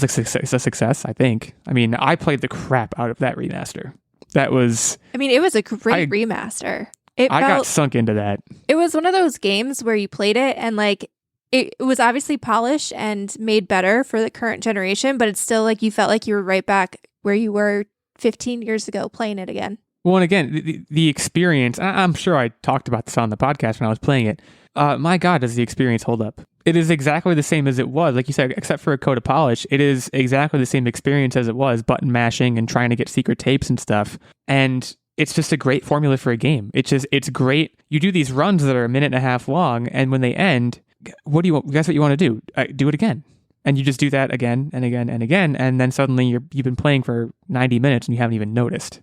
success, I think. I mean, I played the crap out of that remaster. It was a great remaster. I got sunk into that. It was one of those games where you played it and like it was obviously polished and made better for the current generation, but it's still like you felt like you were right back where you were 15 years ago playing it again. Well, and again, the experience, I'm sure I talked about this on the podcast when I was playing it. My God, does the experience hold up? It is exactly the same as it was. Like you said, except for a coat of polish, it is exactly the same experience as it was, button mashing and trying to get secret tapes and stuff. And it's just a great formula for a game. It's great. You do these runs that are a minute and a half long, and when they end, guess what you want to do? Do it again. And you just do that again and again and again, and then suddenly you've been playing for 90 minutes and you haven't even noticed.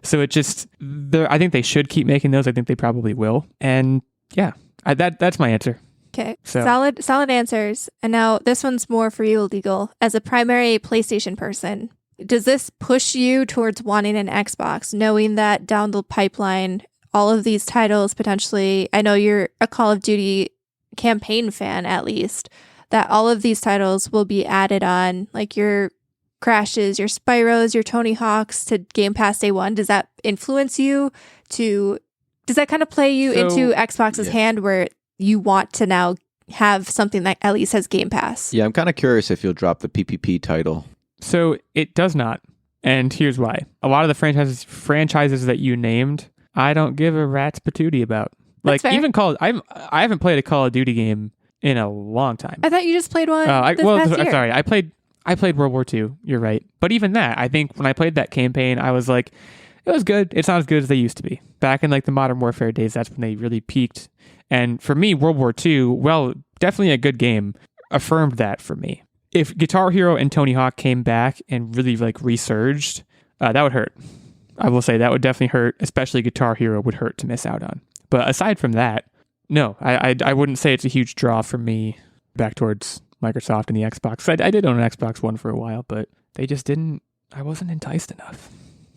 So I think they should keep making those. I think they probably will. And yeah, that's my answer. Okay, so. Solid answers. And now this one's more for you, Illeagle. As a primary PlayStation person, does this push you towards wanting an Xbox, knowing that down the pipeline, all of these titles potentially, I know you're a Call of Duty campaign fan at least, that all of these titles will be added on, like your Crashes, your Spyros, your Tony Hawks to Game Pass Day 1? Does that influence you does that kind of play you into Xbox's hand where you want to now have something that at least has Game Pass? Yeah, I'm kind of curious if you'll drop the PPP title. So it does not. And here's why. A lot of the franchises that you named, I don't give a rat's patootie about. Like even I haven't played a Call of Duty game in a long time. I thought you just played one this past year. Sorry, I played World War II. You're right. But even that, I think when I played that campaign, I was like, it was good. It's not as good as they used to be. Back in like the Modern Warfare days, that's when they really peaked. And for me, World War II, well, definitely a good game, affirmed that for me. If Guitar Hero and Tony Hawk came back and really like resurged, that would hurt. I will say that would definitely hurt, especially Guitar Hero would hurt to miss out on. But aside from that, no, I wouldn't say it's a huge draw for me back towards Microsoft and the Xbox. I did own an Xbox One for a while, but they just didn't, I wasn't enticed enough.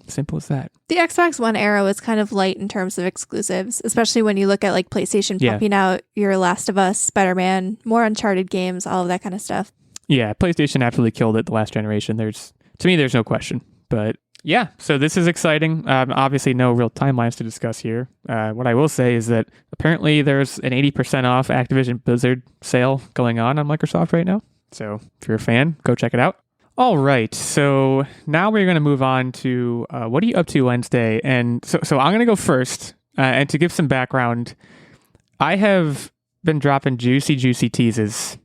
Simple as that. The Xbox One era was kind of light in terms of exclusives, especially when you look at like PlayStation pumping out your Last of Us, Spider-Man, more Uncharted games, all of that kind of stuff. Yeah, PlayStation absolutely killed it the last generation. To me, there's no question. But yeah, so this is exciting. Obviously, no real timelines to discuss here. What I will say is that apparently there's an 80% off Activision Blizzard sale going on Microsoft right now. So if you're a fan, go check it out. All right, so now we're going to move on to what are you up to Wednesday? And so I'm going to go first. And to give some background, I have been dropping juicy teases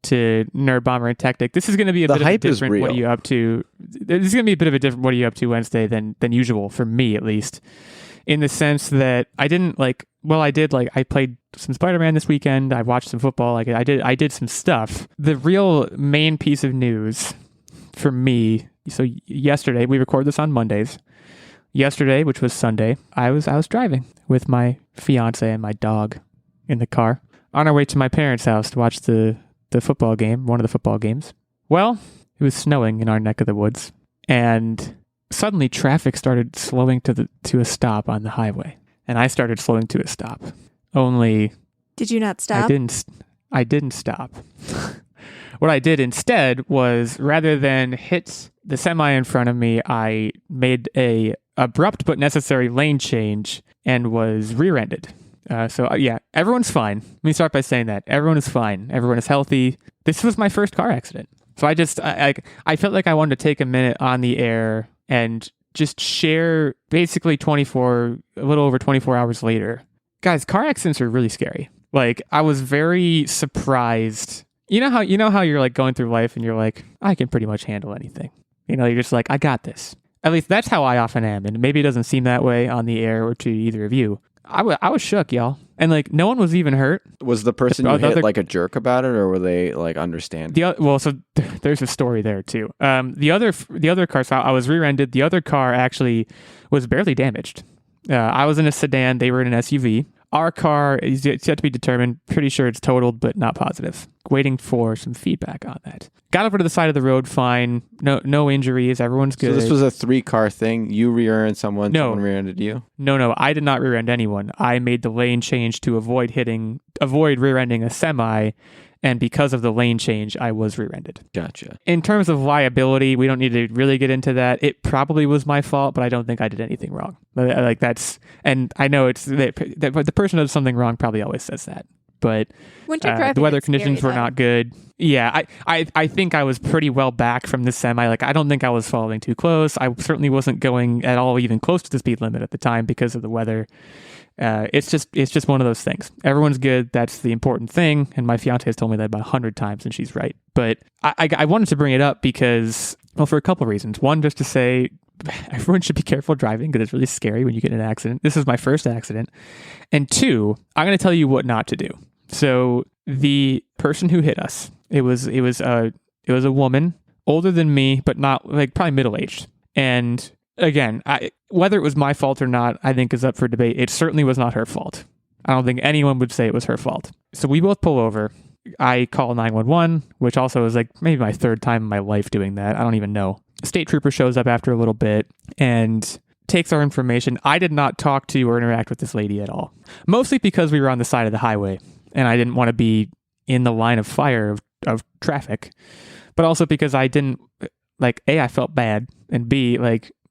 to Nerdbomber and Techtic. This is going to be a The bit of a hype is different what are real. you up to. This is going to be a bit of a different what are you up to Wednesday than usual for me, at least, in the sense that I didn't I played some Spider-Man this weekend. I watched some football. I did some stuff. The real main piece of news for me. So yesterday, we record this on Mondays. Yesterday, which was Sunday, I was driving with my fiance and my dog in the car on our way to my parents' house to watch the football game, one of the football games. Well, it was snowing in our neck of the woods, and suddenly traffic started slowing to a stop on the highway, and I started slowing to a stop. Only Did you not stop? I didn't stop. What I did instead was, rather than hit the semi in front of me, I made a abrupt but necessary lane change and was rear-ended. Yeah, everyone's fine. Let me start by saying that. Everyone is fine. Everyone is healthy. This was my first car accident. So I felt like I wanted to take a minute on the air and just share basically a little over 24 hours later. Guys, car accidents are really scary. Like, I was very surprised. You know how you're like going through life and you're like, I can pretty much handle anything. You're just like, I got this. At least that's how I often am. And maybe it doesn't seem that way on the air or to either of you. I was shook, y'all. And like, no one was even hurt. Was the person you hit like a jerk about it, or were they like understand? So there's a story there too. The other car, so I was rear-ended. The other car actually was barely damaged. I was in a sedan. They were in an SUV. Our car is yet to be determined. Pretty sure it's totaled, but not positive. Waiting for some feedback on that. Got over to the side of the road, fine. No injuries. Everyone's good. So this was a 3-car thing. You rear-ended someone. No. Someone rear-ended you. No. I did not rear-end anyone. I made the lane change to avoid rear-ending a semi. And because of the lane change, I was rear-ended. Gotcha. In terms of liability, we don't need to really get into that. It probably was my fault, but I don't think I did anything wrong. Like and I know the person who does something wrong probably always says that. But the weather conditions were not good. Yeah, I think I was pretty well back from the semi. Like, I don't think I was following too close. I certainly wasn't going at all even close to the speed limit at the time because of the weather. It's just one of those things. Everyone's good. That's the important thing. And my fiance has told me that about 100 times, and she's right. But I wanted to bring it up because, well, for a couple of reasons. One, just to say everyone should be careful driving because it's really scary when you get in an accident. This is my first accident. And two, I'm going to tell you what not to do. So the person who hit us, it was a woman, older than me, but not like probably middle-aged. And again, whether it was my fault or not, I think is up for debate. It certainly was not her fault. I don't think anyone would say it was her fault. So we both pull over. I call 911, which also is like maybe my third time in my life doing that. I don't even know. State trooper shows up after a little bit and takes our information. I did not talk to or interact with this lady at all, mostly because we were on the side of the highway and I didn't want to be in the line of fire of traffic, but also because I didn't A, I felt bad, and B,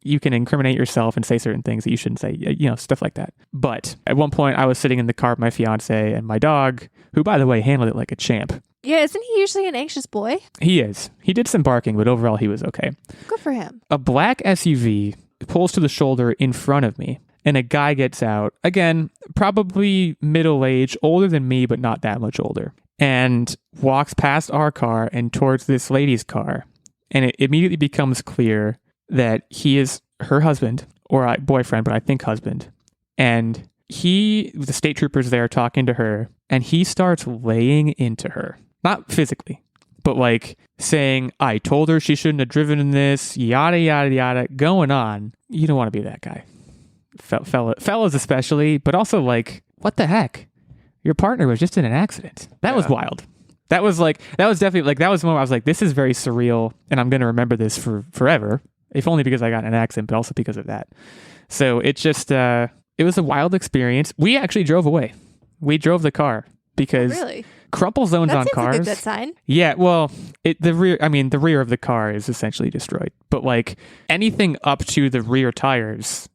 you can incriminate yourself and say certain things that you shouldn't say, stuff like that. But at one point I was sitting in the car with my fiance and my dog, who, by the way, handled it like a champ. Yeah, isn't he usually an anxious boy? He is. He did some barking, but overall he was okay. Good for him. A black SUV pulls to the shoulder in front of me, and a guy gets out. Again, probably middle-aged, older than me, but not that much older, and walks past our car and towards this lady's car. And it immediately becomes clear that he is her husband, or boyfriend, but I think husband. And the state trooper's there talking to her, and he starts laying into her. Not physically, but saying, I told her she shouldn't have driven in this, yada, yada, yada, going on. You don't want to be that guy. Fellas especially, but also what the heck? Your partner was just in an accident. That was wild. That was definitely that was the moment I was like, this is very surreal, and I'm going to remember this for forever, if only because I got in an accident, but also because of that. So it just, it was a wild experience. We actually drove away. We drove the car because really? Crumple zones on cars. That's a good sign. Yeah, well, the rear of the car is essentially destroyed, but anything up to the rear tires,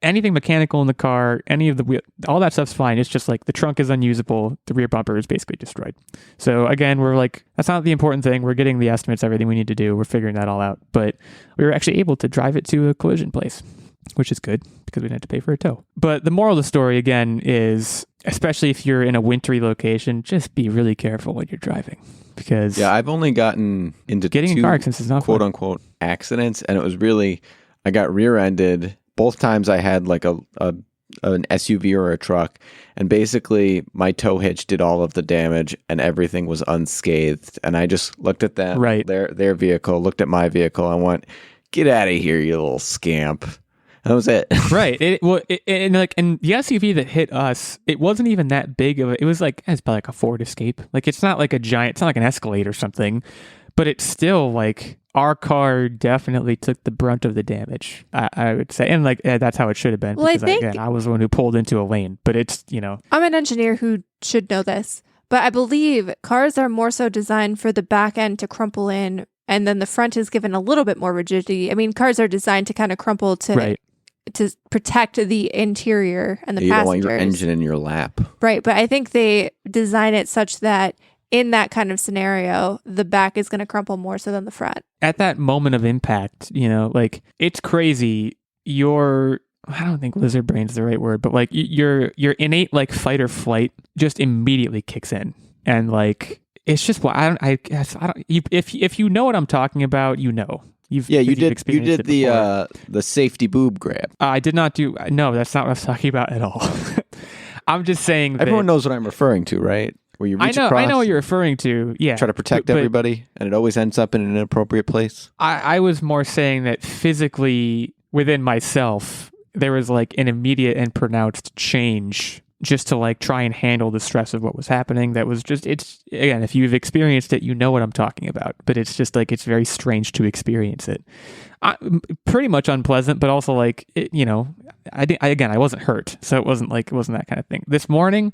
anything mechanical in the car, any of the wheel, all that stuff's fine. It's just the trunk is unusable. The rear bumper is basically destroyed. So again, we're that's not the important thing. We're getting the estimates, everything we need to do. We're figuring that all out. But we were actually able to drive it to a collision place, which is good because we didn't have to pay for a tow. But the moral of the story again is especially if you're in a wintry location, just be really careful when you're driving, because Yeah, I've only gotten into getting in two car accidents is not quote fun. unquote accidents, and it was really, I got rear-ended. Both times I had like an SUV or a truck, and basically my tow hitch did all of the damage and everything was unscathed. And I just looked at them, Right. their vehicle, looked at my vehicle, and went, "Get out of here, you little scamp." And that was it. Right. And the SUV that hit us, it wasn't even that big of a. It was like it's probably like a Ford Escape. Like it's not like a giant. It's not like an Escalade or something, but it's still like our car definitely took the brunt of the damage. I would say, and like that's how it should have been. Well, I because think- again, I was the one who pulled into a lane. But it's I'm an engineer who should know this, but I believe cars are more so designed for the back end to crumple in, and then the front is given a little bit more rigidity. I mean, cars are designed to kind of crumple to right. to protect the interior and the You don't passengers. want your engine in your lap. Right, but I think they design it such that in that kind of scenario, the back is going to crumple more so than the front. At that moment of impact, like it's crazy. I don't think lizard brain is the right word, but like your innate like fight or flight just immediately kicks in, and like it's just if you know what I'm talking about, you know. You you've did experienced it before. the safety boob grab. I did not do. No, that's not what I was talking about at all. I'm just saying that Everyone knows what I'm referring to, right? Where you reach I across, know what you're referring to. Yeah, try to protect but everybody, and it always ends up in an inappropriate place. I was more saying that physically within myself, there was like an immediate and pronounced change just to like try and handle the stress of what was happening. That was just, it's again, if you've experienced it, you know what I'm talking about, but it's just like, it's very strange to experience it. Pretty much unpleasant, but also like, I wasn't hurt. So it wasn't that kind of thing. This morning,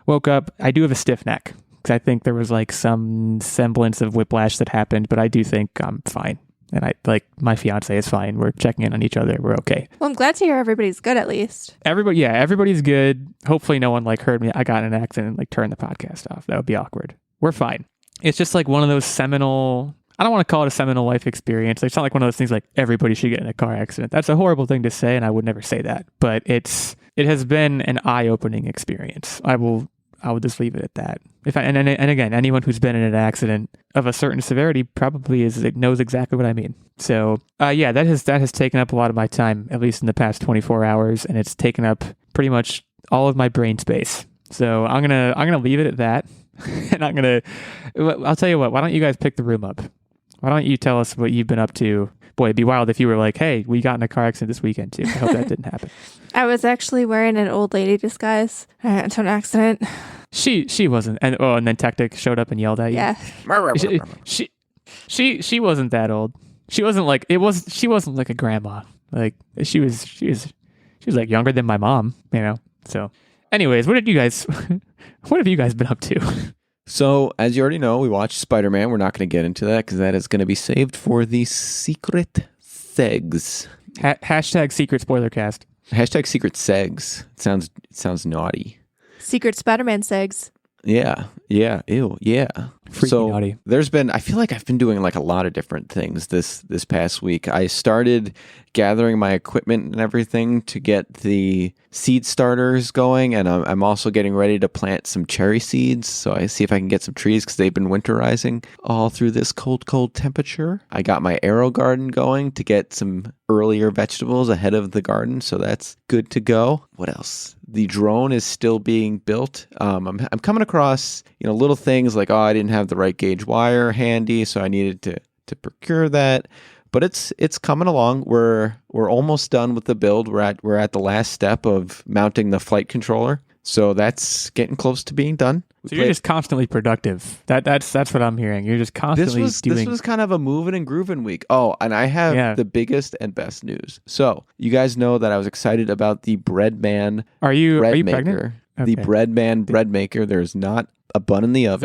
woke up, I do have a stiff neck because I think there was like some semblance of whiplash that happened, but I do think I'm fine. And my fiance is fine. We're checking in on each other. We're okay. Well, I'm glad to hear everybody's good at least. Everybody's good. Hopefully no one like heard me. I got in an accident and like turned the podcast off. That would be awkward. We're fine. It's just like one of those seminal, I don't want to call it a seminal life experience. It's not like one of those things like everybody should get in a car accident. That's a horrible thing to say, and I would never say that. But it has been an eye-opening experience. I will just leave it at that. And again, anyone who's been in an accident of a certain severity probably knows exactly what I mean. So that has taken up a lot of my time, at least in the past 24 hours, and it's taken up pretty much all of my brain space. So I'm gonna leave it at that, and I'll tell you what. Why don't you guys pick the room up? Why don't you tell us what you've been up to? Boy, it'd be wild if you were like, "Hey, we got in a car accident this weekend too." I hope that didn't happen. I was actually wearing an old lady disguise. I got into an accident. She wasn't, and then Techtic showed up and yelled at you. Yeah. She wasn't that old. She wasn't like She wasn't like a grandma. Like she was like younger than my mom. So, anyways, what have you guys been up to? So, as you already know, we watched Spider-Man. We're not going to get into that because that is going to be saved for the secret segs. Hashtag secret spoiler cast. Hashtag secret segs. It sounds naughty. Secret Spider-Man segs. Yeah. Ew. Yeah. Freaking naughty. I feel like I've been doing like a lot of different things this past week. I started gathering my equipment and everything to get the seed starters going, and I'm also getting ready to plant some cherry seeds. So I see if I can get some trees because they've been winterizing all through this cold temperature. I got my arrow garden going to get some earlier vegetables ahead of the garden, so that's good to go. What else? The drone is still being built. I'm coming across little things like, I didn't have the right gauge wire handy, so I needed to procure that. But it's coming along. We're almost done with the build. We're at the last step of mounting the flight controller, so that's getting close to being done. So you're just constantly productive. That's what I'm hearing. You're just constantly doing. This was kind of a moving and grooving week. Oh, and I have the biggest and best news. So you guys know that I was excited about the Breadman. Are you maker. pregnant? Okay. The Breadman bread maker. There's not a bun in the oven.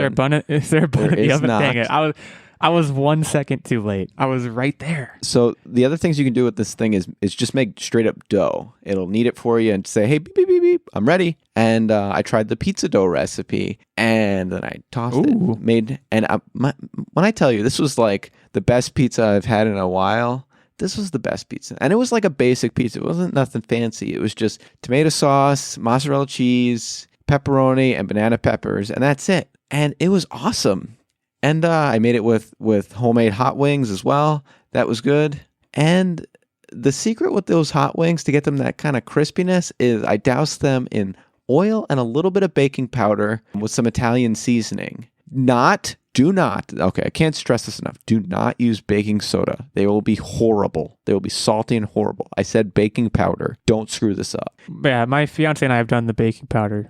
Is there a bun in the oven? Not. Dang it! I was 1 second too late. I was right there. So the other things you can do with this thing is just make straight up dough. It'll knead it for you and say, hey, beep, beep, beep, beep, I'm ready. And I tried the pizza dough recipe, and then I tossed it. When I tell you, this was like the best pizza I've had in a while. This was the best pizza. And it was like a basic pizza. It wasn't nothing fancy. It was just tomato sauce, mozzarella cheese, pepperoni and banana peppers, and that's it. And it was awesome. And I made it with homemade hot wings as well. That was good. And the secret with those hot wings to get them that kind of crispiness is I douse them in oil and a little bit of baking powder with some Italian seasoning. Do not, okay, I can't stress this enough. Do not use baking soda. They will be horrible. They will be salty and horrible. I said baking powder. Don't screw this up. Yeah, my fiance and I have done the baking powder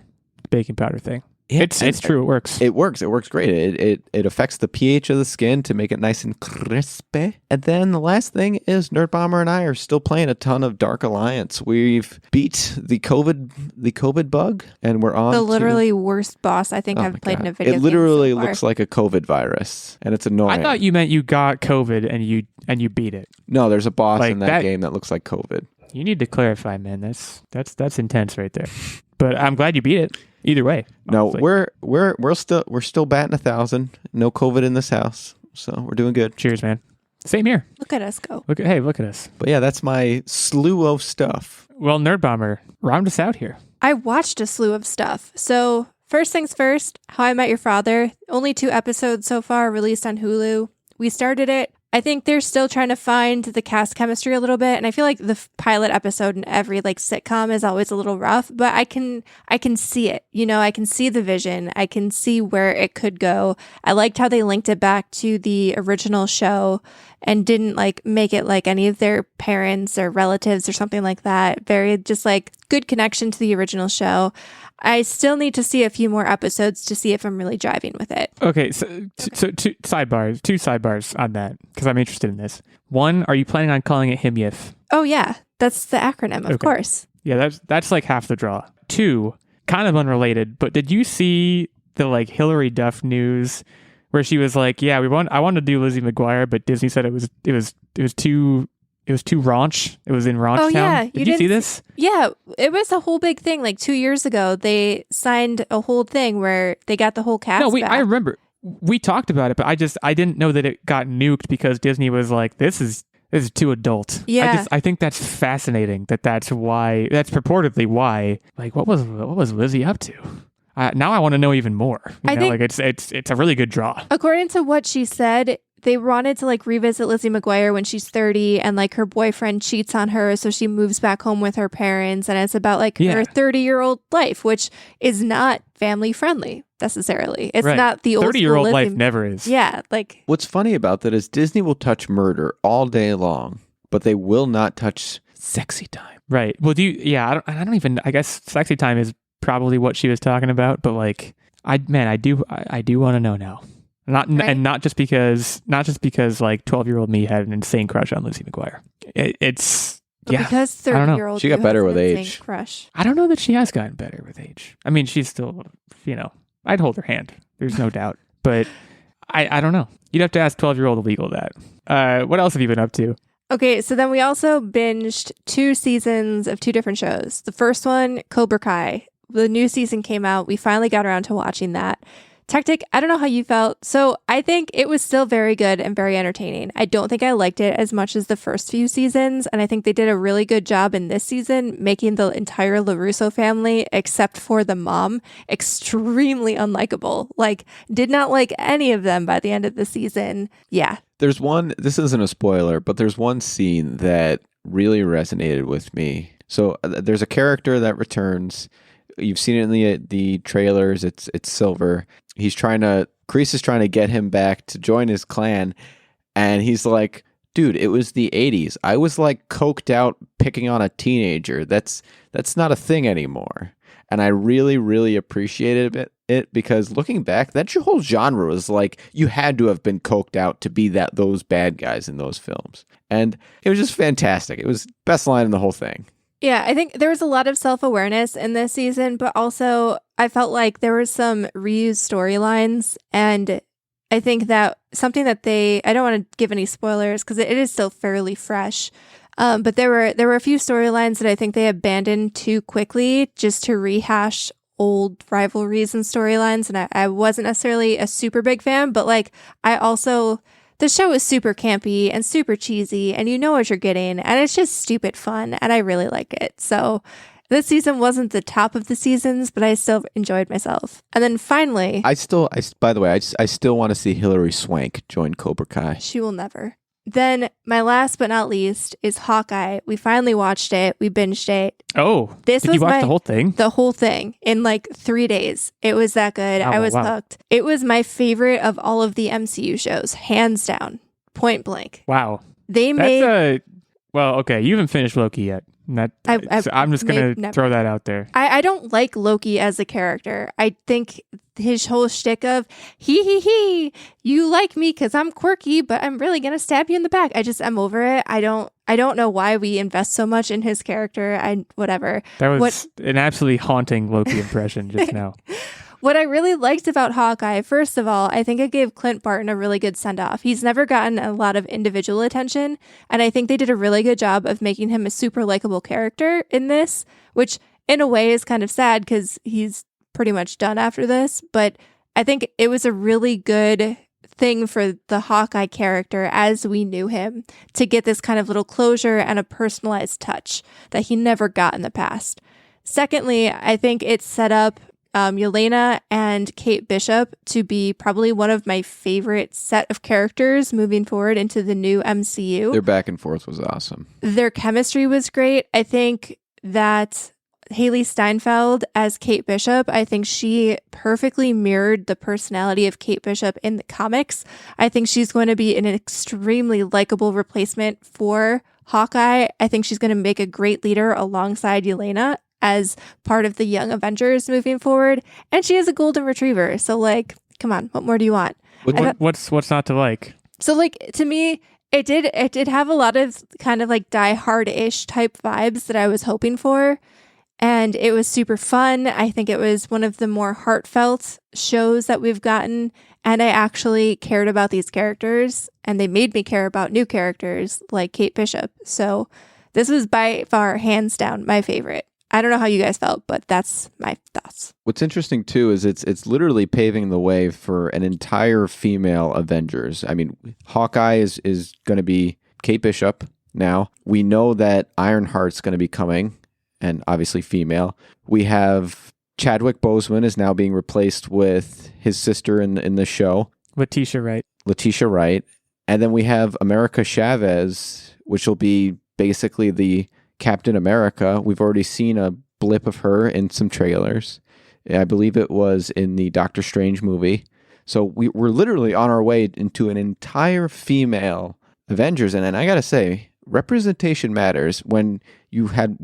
thing. Yeah, it's true. It works. It works. It works great. It affects the pH of the skin to make it nice and crispy. And then the last thing is Nerdbomber and I are still playing a ton of Dark Alliance. We've beat the COVID bug, and we're on the literally worst boss I think I've played in a video game. It literally so far. looks like a COVID virus, and it's annoying. I thought you meant you got COVID and you beat it. No, there's a boss Like in that game that looks like COVID. You need to clarify, man. That's intense right there. But I'm glad you beat it. Either way. Honestly. No, we're still batting 1,000. No COVID in this house, so we're doing good. Cheers, man. Same here. Look at us go. Look at us. But yeah, that's my slew of stuff. Well, Nerdbomber, round us out here. I watched a slew of stuff. So first things first, How I Met Your Father. Only 2 episodes so far released on Hulu. We started it. I think they're still trying to find the cast chemistry a little bit, and I feel like the pilot episode in every sitcom is always a little rough, but I can see it. I can see the vision. I can see where it could go. I liked how they linked it back to the original show and didn't make it like any of their parents or relatives or something like that. Very just good connection to the original show. I still need to see a few more episodes to see if I'm really jiving with it. Okay, so two sidebars on that, because I'm interested in this. One, are you planning on calling it HimYif? Oh yeah, that's the acronym, of course. Yeah, that's like half the draw. 2, kind of unrelated, but did you see the Hillary Duff news where she was like, "Yeah, I wanted to do Lizzie McGuire, but Disney said it was too." It was too raunch. It was in Raunch Town. Yeah. Did you see this? Yeah. It was a whole big thing. 2 years ago, they signed a whole thing where they got the whole cast back. I remember. We talked about it, but I didn't know that it got nuked because Disney was like, this is too adult. Yeah. I think that's fascinating that's purportedly why. What was Lizzie up to? Now I want to know even more. I think it's a really good draw. According to what she said, they wanted to revisit Lizzie McGuire when she's 30 and her boyfriend cheats on her, so she moves back home with her parents, and it's about her 30-year-old life, which is not family friendly necessarily. It's not the old 30-year-old life never is. Yeah, what's funny about that is Disney will touch murder all day long, but they will not touch sexy time. Right. Well, I don't even, I guess sexy time is probably what she was talking about, but I do want to know now. Not just because 12-year-old me had an insane crush on Lizzie McGuire. Because 30-year-old she got better with age. Crush. I don't know that she has gotten better with age. I mean, she's still, I'd hold her hand. There's no doubt. But I don't know. You'd have to ask 12-year-old Illeagle that. What else have you been up to? Okay, so then we also binged 2 seasons of 2 different shows. The first one, Cobra Kai. The new season came out. We finally got around to watching that. Techtic, I don't know how you felt. So I think it was still very good and very entertaining. I don't think I liked it as much as the first few seasons. And I think they did a really good job in this season, making the entire LaRusso family, except for the mom, extremely unlikable. Did not like any of them by the end of the season. Yeah. This isn't a spoiler, but there's one scene that really resonated with me. So there's a character that returns. You've seen it in the trailers. It's Silver. Kreese is trying to get him back to join his clan, and he's like, dude, it was the 80s. I was coked out picking on a teenager. That's not a thing anymore. And I really, really appreciated it because looking back, that whole genre was you had to have been coked out to be those bad guys in those films. And it was just fantastic. It was best line in the whole thing. Yeah, I think there was a lot of self-awareness in this season, but also I felt like there were some reused storylines, and I think that something that I don't want to give any spoilers because it is still fairly fresh, but there were a few storylines that I think they abandoned too quickly just to rehash old rivalries and storylines, and I wasn't necessarily a super big fan, but the show is super campy and super cheesy, and you know what you're getting, and it's just stupid fun, and I really like it. So This season wasn't the top of the seasons, but I still enjoyed myself. And then finally, By the way, I still want to see Hilary Swank join Cobra Kai. she will never. Then my last but not least is Hawkeye. We finally watched it. We binged it. Oh, This did was you watch my- the whole thing? The whole thing in like 3 days. It was that good. Oh, I was wow. hooked. It was my favorite of all of the MCU shows, hands down, point blank. Wow. They That's made. well, okay. You haven't finished Loki yet. So I'm just going to never. throw that out there. I don't like Loki as a character. I think his whole shtick of he, you like me because I'm quirky, but I'm really gonna stab you in the back. I'm over it. I don't know why we invest so much in his character. Whatever. That was an absolutely haunting Loki impression just now. What I really liked about Hawkeye, first of all, I think it gave Clint Barton a really good send-off. He's never gotten a lot of individual attention, and I think they did a really good job of making him a super likable character in this, which in a way is kind of sad because he's pretty much done after this, but I think it was a really good thing for the Hawkeye character as we knew him to get this kind of little closure and a personalized touch that he never got in the past. Secondly, I think it set up Yelena and Kate Bishop to be probably one of my favorite set of characters moving forward into the new MCU. Their back and forth was awesome. Their chemistry was great. I think that Haley Steinfeld as Kate Bishop, I think she perfectly mirrored the personality of Kate Bishop in the comics. I think she's going to be an extremely likable replacement for Hawkeye. I think she's going to make a great leader alongside Yelena as part of the Young Avengers moving forward. And she is a golden retriever. So like, come on, what more do you want? What's not to like? So like, to me, it did have a lot of kind of like Die Hard-ish type vibes that I was hoping for. And it was super fun. I think it was one of the more heartfelt shows that we've gotten. And I actually cared about these characters, and they made me care about new characters like Kate Bishop. So this was by far, hands down, my favorite. I don't know how you guys felt, but that's my thoughts. What's interesting too is it's literally paving the way for an entire female Avengers. I mean, Hawkeye is going to be Kate Bishop now. We know that Ironheart's going to be coming, and obviously female. We have Chadwick Boseman is now being replaced with his sister in the show, Letitia Wright. And then we have America Chavez, which will be basically the Captain America. We've already seen a blip of her in some trailers. I believe it was in the Doctor Strange movie. So we're literally on our way into an entire female Avengers. And I got to say, representation matters. When you had,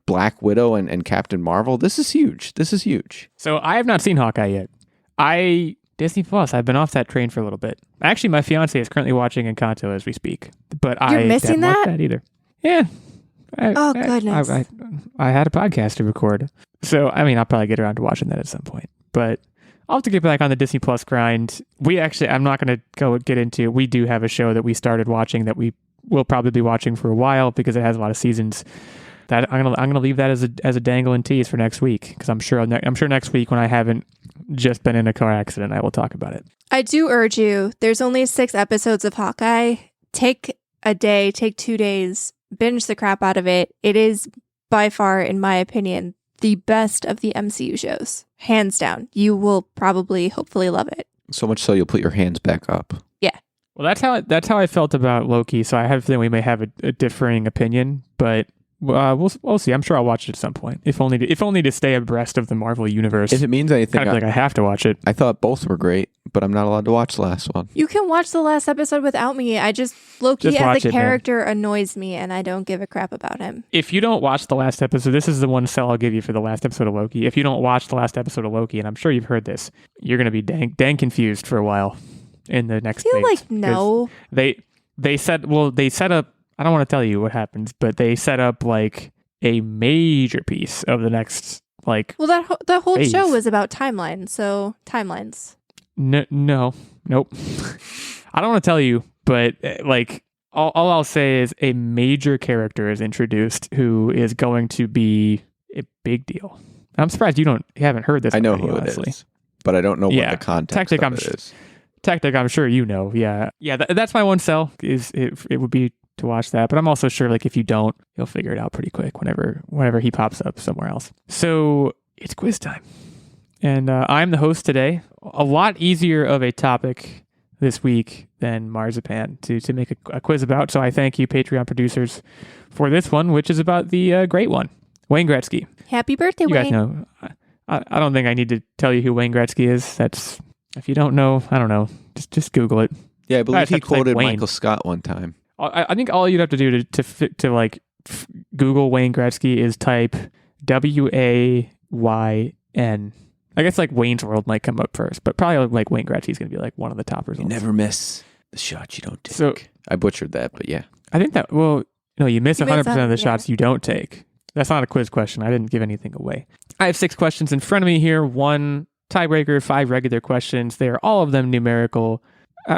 Black Widow and Captain Marvel, this is huge. So I have not seen Hawkeye yet. Disney Plus, I've been off that train for a little bit. Actually, my fiance is currently watching Encanto as we speak. But You're missing haven't watched that either. Yeah. Goodness. I had a podcast to record. So, I mean, I'll probably get around to watching that at some point. But I'll have to get back on the Disney Plus grind. I'm not going to get into, we do have a show that we started watching that we will probably be watching for a while because it has a lot of seasons. That I'm gonna leave that as a dangle and tease for next week, because I'm sure next week, when I haven't just been in a car accident, I will talk about it. I do urge you, there's only 6 episodes of Hawkeye. Take a day, take 2 days, binge the crap out of it. It is by far, in my opinion, the best of the MCU shows. Hands down. You will probably, hopefully love it. So much so you'll put your hands back up. Yeah. Well, that's how I felt about Loki. So I have a feeling we may have a differing opinion, but we'll see. I'm sure I'll watch it at some point, if only to stay abreast of the Marvel universe. If it means anything, I have to watch it. I thought both were great, but I'm not allowed to watch the last one. You can watch the last episode without me. Loki as watch a it, character annoys me, and I don't give a crap about him. If you don't watch the last episode, this is the one sell I'll give you for the last episode of Loki. If you don't watch the last episode of Loki, and I'm sure you've heard this, you're going to be dang confused for a while in the next I feel phase. like no. They set up, I don't want to tell you what happens, but they set up like a major piece of the next, like, Well, that whole phase. show was about timelines, so timelines. Nope. I don't want to tell you, but like all I'll say is a major character is introduced who is going to be a big deal. I'm surprised you haven't heard this. I know already, who honestly. it is, but I don't know what the context Techtic, of it is. Techtic, I'm sure you know. Yeah. That's my one sell. Is it would be to watch that. But I'm also sure like if you don't, you'll figure it out pretty quick whenever he pops up somewhere else. So it's quiz time. And I'm the host today. A lot easier of a topic this week than Marzipan to make a quiz about. So I thank you, Patreon producers, for this one, which is about the great one, Wayne Gretzky. Happy birthday, You Wayne. guys know. I don't think I need to tell you who Wayne Gretzky is. That's if you don't know, I don't know. Just Google it. Yeah, I believe he That's like quoted Wayne. Michael Scott one time. I think all you'd have to do to Google Wayne Gretzky is type WAYN. I guess like Wayne's World might come up first, but probably like Wayne Gretzky is going to be like one of the top results. You never miss the shot you don't take. So I butchered that, but yeah. I think that, well, no, you miss You 100% miss of the yeah. shots you don't take. That's not a quiz question. I didn't give anything away. I have 6 questions in front of me here. 1 tiebreaker, 5 regular questions. They are all of them numerical.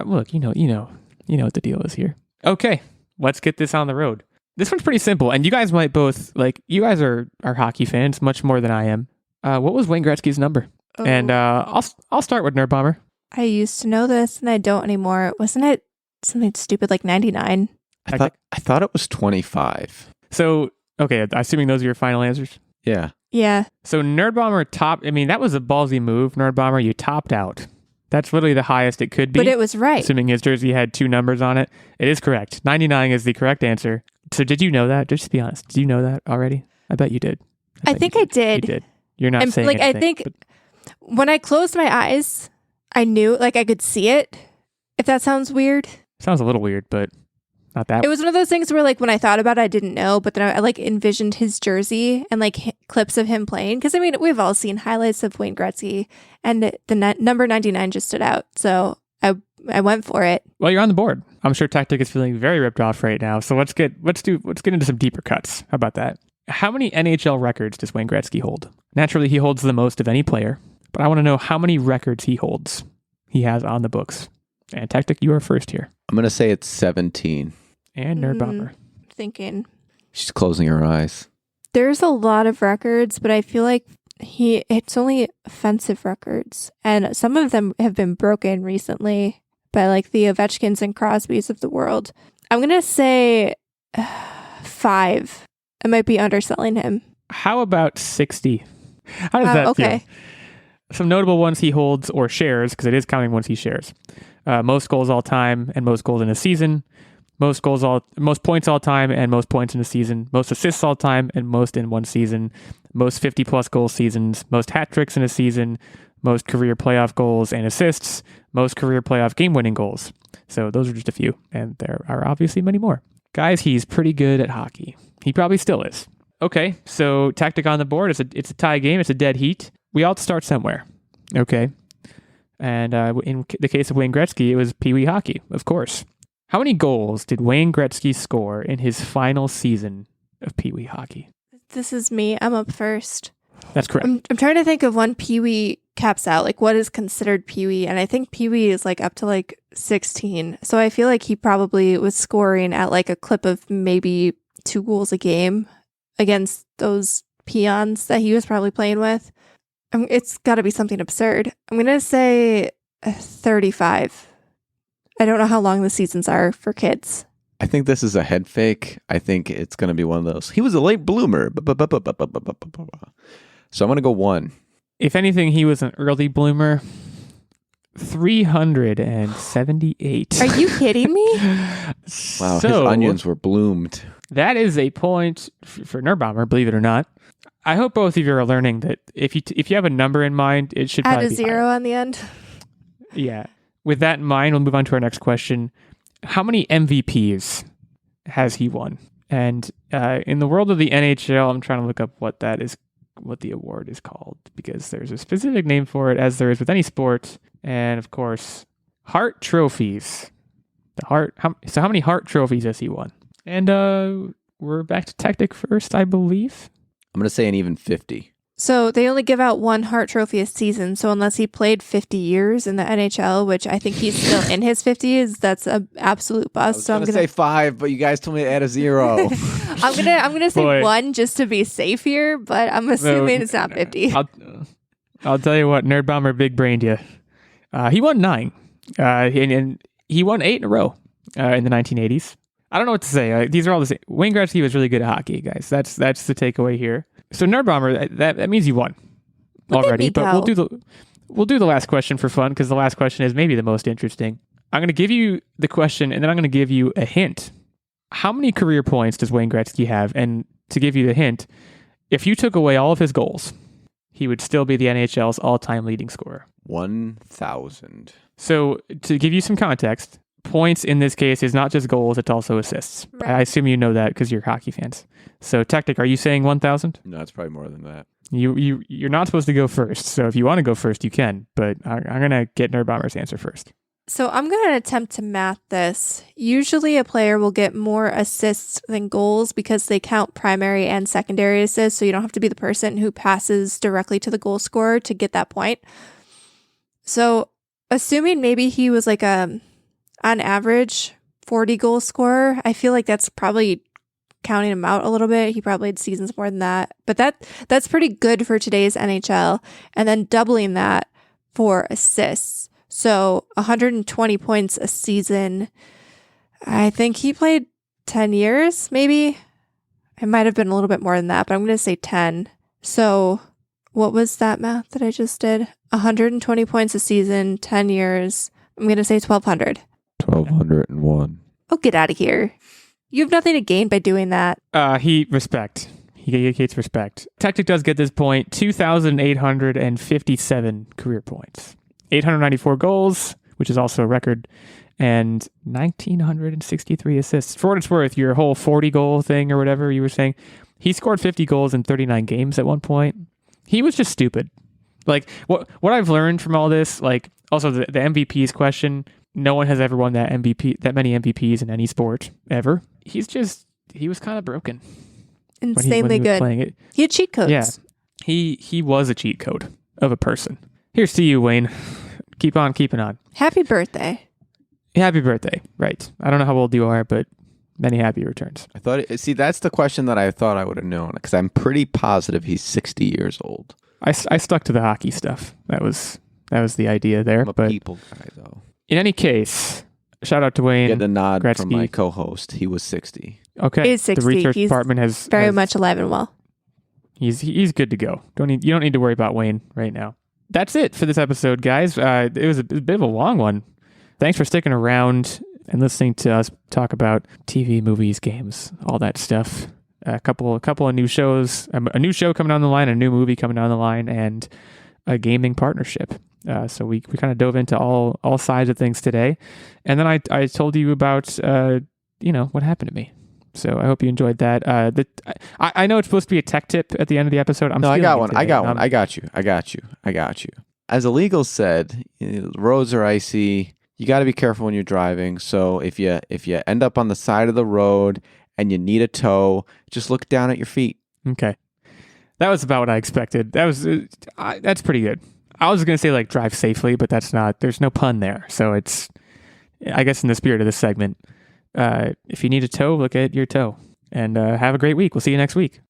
Look, you know what the deal is here. Okay, let's get this on the road. This one's pretty simple, and you guys might both, like, you guys are hockey fans much more than I am. What was Wayne Gretzky's number? Oh. And I'll start with Nerdbomber. I used to know this, and I don't anymore. Wasn't it something stupid like 99? I thought it was 25. So, okay, assuming those are your final answers. Yeah. Yeah. So Nerdbomber that was a ballsy move. Nerdbomber, you topped out. That's literally the highest it could be. But it was right. Assuming his jersey had 2 numbers on it. It is correct. 99 is the correct answer. So did you know that? Just to be honest, did you know that already? I bet you did. I think I did. You did. You're not saying like, anything. I think when I closed my eyes, I knew, like, I could see it. If that sounds weird. Sounds a little weird, but not that. It was one of those things where, like, when I thought about it, I didn't know, but then I like envisioned his jersey and like clips of him playing. Because I mean, we've all seen highlights of Wayne Gretzky, and the number 99 just stood out. So I went for it. Well, you're on the board. I'm sure Techtic is feeling very ripped off right now. So let's get into some deeper cuts. How about that? How many NHL records does Wayne Gretzky hold? Naturally, he holds the most of any player, but I want to know how many records he holds. He has on the books. And Techtic, you are first here. I'm going to say it's 17. And Nerdbomber. Thinking. She's closing her eyes. There's a lot of records, but I feel like it's only offensive records. And some of them have been broken recently by like the Ovechkins and Crosbys of the world. I'm going to say 5. I might be underselling him. How about 60? How does that okay. feel? Some notable ones he holds or shares, because it is counting ones he shares. Most goals all time and most goals in a season. Most points all time and most points in a season. Most assists all time and most in one season. Most 50-plus goal seasons. Most hat tricks in a season. Most career playoff goals and assists. Most career playoff game-winning goals. So those are just a few, and there are obviously many more. Guys, he's pretty good at hockey. He probably still is. Okay, so Tactic on the board. It's a tie game. It's a dead heat. We all start somewhere. Okay. And in the case of Wayne Gretzky, it was Pee Wee hockey, of course. How many goals did Wayne Gretzky score in his final season of Pee Wee hockey? This is me. I'm up first. That's correct. I'm trying to think of when Pee Wee caps out, like what is considered Pee Wee, and I think Pee Wee is like up to like 16. So I feel like he probably was scoring at like a clip of maybe 2 goals a game against those peons that he was probably playing with. It's got to be something absurd. I'm going to say 35. I don't know how long the seasons are for kids. I think this is a head fake. I think it's going to be one of those. He was a late bloomer. So I'm going to go 1. If anything, he was an early bloomer. 378. Are you kidding me? Wow, his onions were bloomed. That is a point for Nerdbomber, believe it or not. I hope both of you are learning that if you have a number in mind, it should add probably a be 0 higher. on the end. Yeah. With that in mind, we'll move on to our next question. How many MVPs has he won? And in the world of the NHL, I'm trying to look up what the award is called, because there's a specific name for it, as there is with any sport. And of course, Hart trophies. How many Hart trophies has he won? And we're back to Techtic first, I believe. I'm going to say an even 50. So they only give out 1 Hart Trophy a season. So unless he played 50 years in the NHL, which I think he's still in his 50s, that's an absolute bust. I was going to say 5, but you guys told me to add a 0. I'm gonna say 1 just to be safe here, but I'm assuming it's not 50. I'll tell you what, Nerdbomber big brained you. He won 9, and he won 8 in a row in the 1980s. I don't know what to say. These are all the same. Wayne Gretzky was really good at hockey, guys. That's the takeaway here. So Nerdbomber, that means you won already. But we'll do the last question for fun because the last question is maybe the most interesting. I'm going to give you the question and then I'm going to give you a hint. How many career points does Wayne Gretzky have? And to give you the hint, if you took away all of his goals, he would still be the NHL's all-time leading scorer. 1,000. So to give you some context, points in this case is not just goals, it's also assists. Right. I assume you know that because you're hockey fans. So Techtic, are you saying 1,000? No, it's probably more than that. You're not supposed to go first. So if you want to go first, you can. But I'm going to get Nerdbomber's answer first. So I'm going to attempt to math this. Usually a player will get more assists than goals because they count primary and secondary assists. So you don't have to be the person who passes directly to the goal scorer to get that point. So assuming maybe he was like on average 40 goal scorer, I feel like that's probably counting him out a little bit. He probably had seasons more than that. But that's pretty good for today's NHL. And then doubling that for assists. So 120 points a season. I think he played 10 years, maybe. It might have been a little bit more than that, but I'm going to say 10. So what was that math that I just did? 120 points a season, 10 years. I'm going to say 1,200. 1,201. Oh, get out of here. You have nothing to gain by doing that. He gets respect. Techtic does get this point, 2,857 career points. 894 goals, which is also a record, and 1,963 assists. For what it's worth, your whole 40-goal thing or whatever you were saying, he scored 50 goals in 39 games at one point. He was just stupid. Like, what I've learned from all this, like, also the MVPs question, no one has ever won that many MVPs in any sport, ever. He was kind of broken. Insanely when he was good. Playing it. He had cheat codes. Yeah, he was a cheat code of a person. Here's to you, Wayne. Keep on keeping on. Happy birthday. Happy birthday. Right. I don't know how old you are, but many happy returns. That's the question that I thought I would have known because I'm pretty positive he's 60 years old. I stuck to the hockey stuff. That was the idea there. I'm a but people guy, though. In any case, shout out to Wayne. Get a nod Gretzky. from my co-host. He was 60. Okay. He's 60. The research He's department has very much alive and well. He's good to go. You don't need to worry about Wayne right now. That's it for this episode, guys. It was a bit of a long one. Thanks for sticking around and listening to us talk about TV, movies, games, all that stuff. A couple of new shows, a new show coming down the line, a new movie coming down the line, and a gaming partnership. So we kind of dove into all sides of things today. And then I told you about what happened to me. So I hope you enjoyed that. I know it's supposed to be a tech tip at the end of the episode. I got one. I got you. As Illeagle said, the roads are icy. You got to be careful when you're driving. So if you end up on the side of the road and you need a tow, just look down at your feet. Okay, that was about what I expected. That's pretty good. I was going to say like drive safely, but that's not. There's no pun there. So it's, I guess, in the spirit of this segment. If you need a tow, look at your toe. And have a great week. We'll see you next week.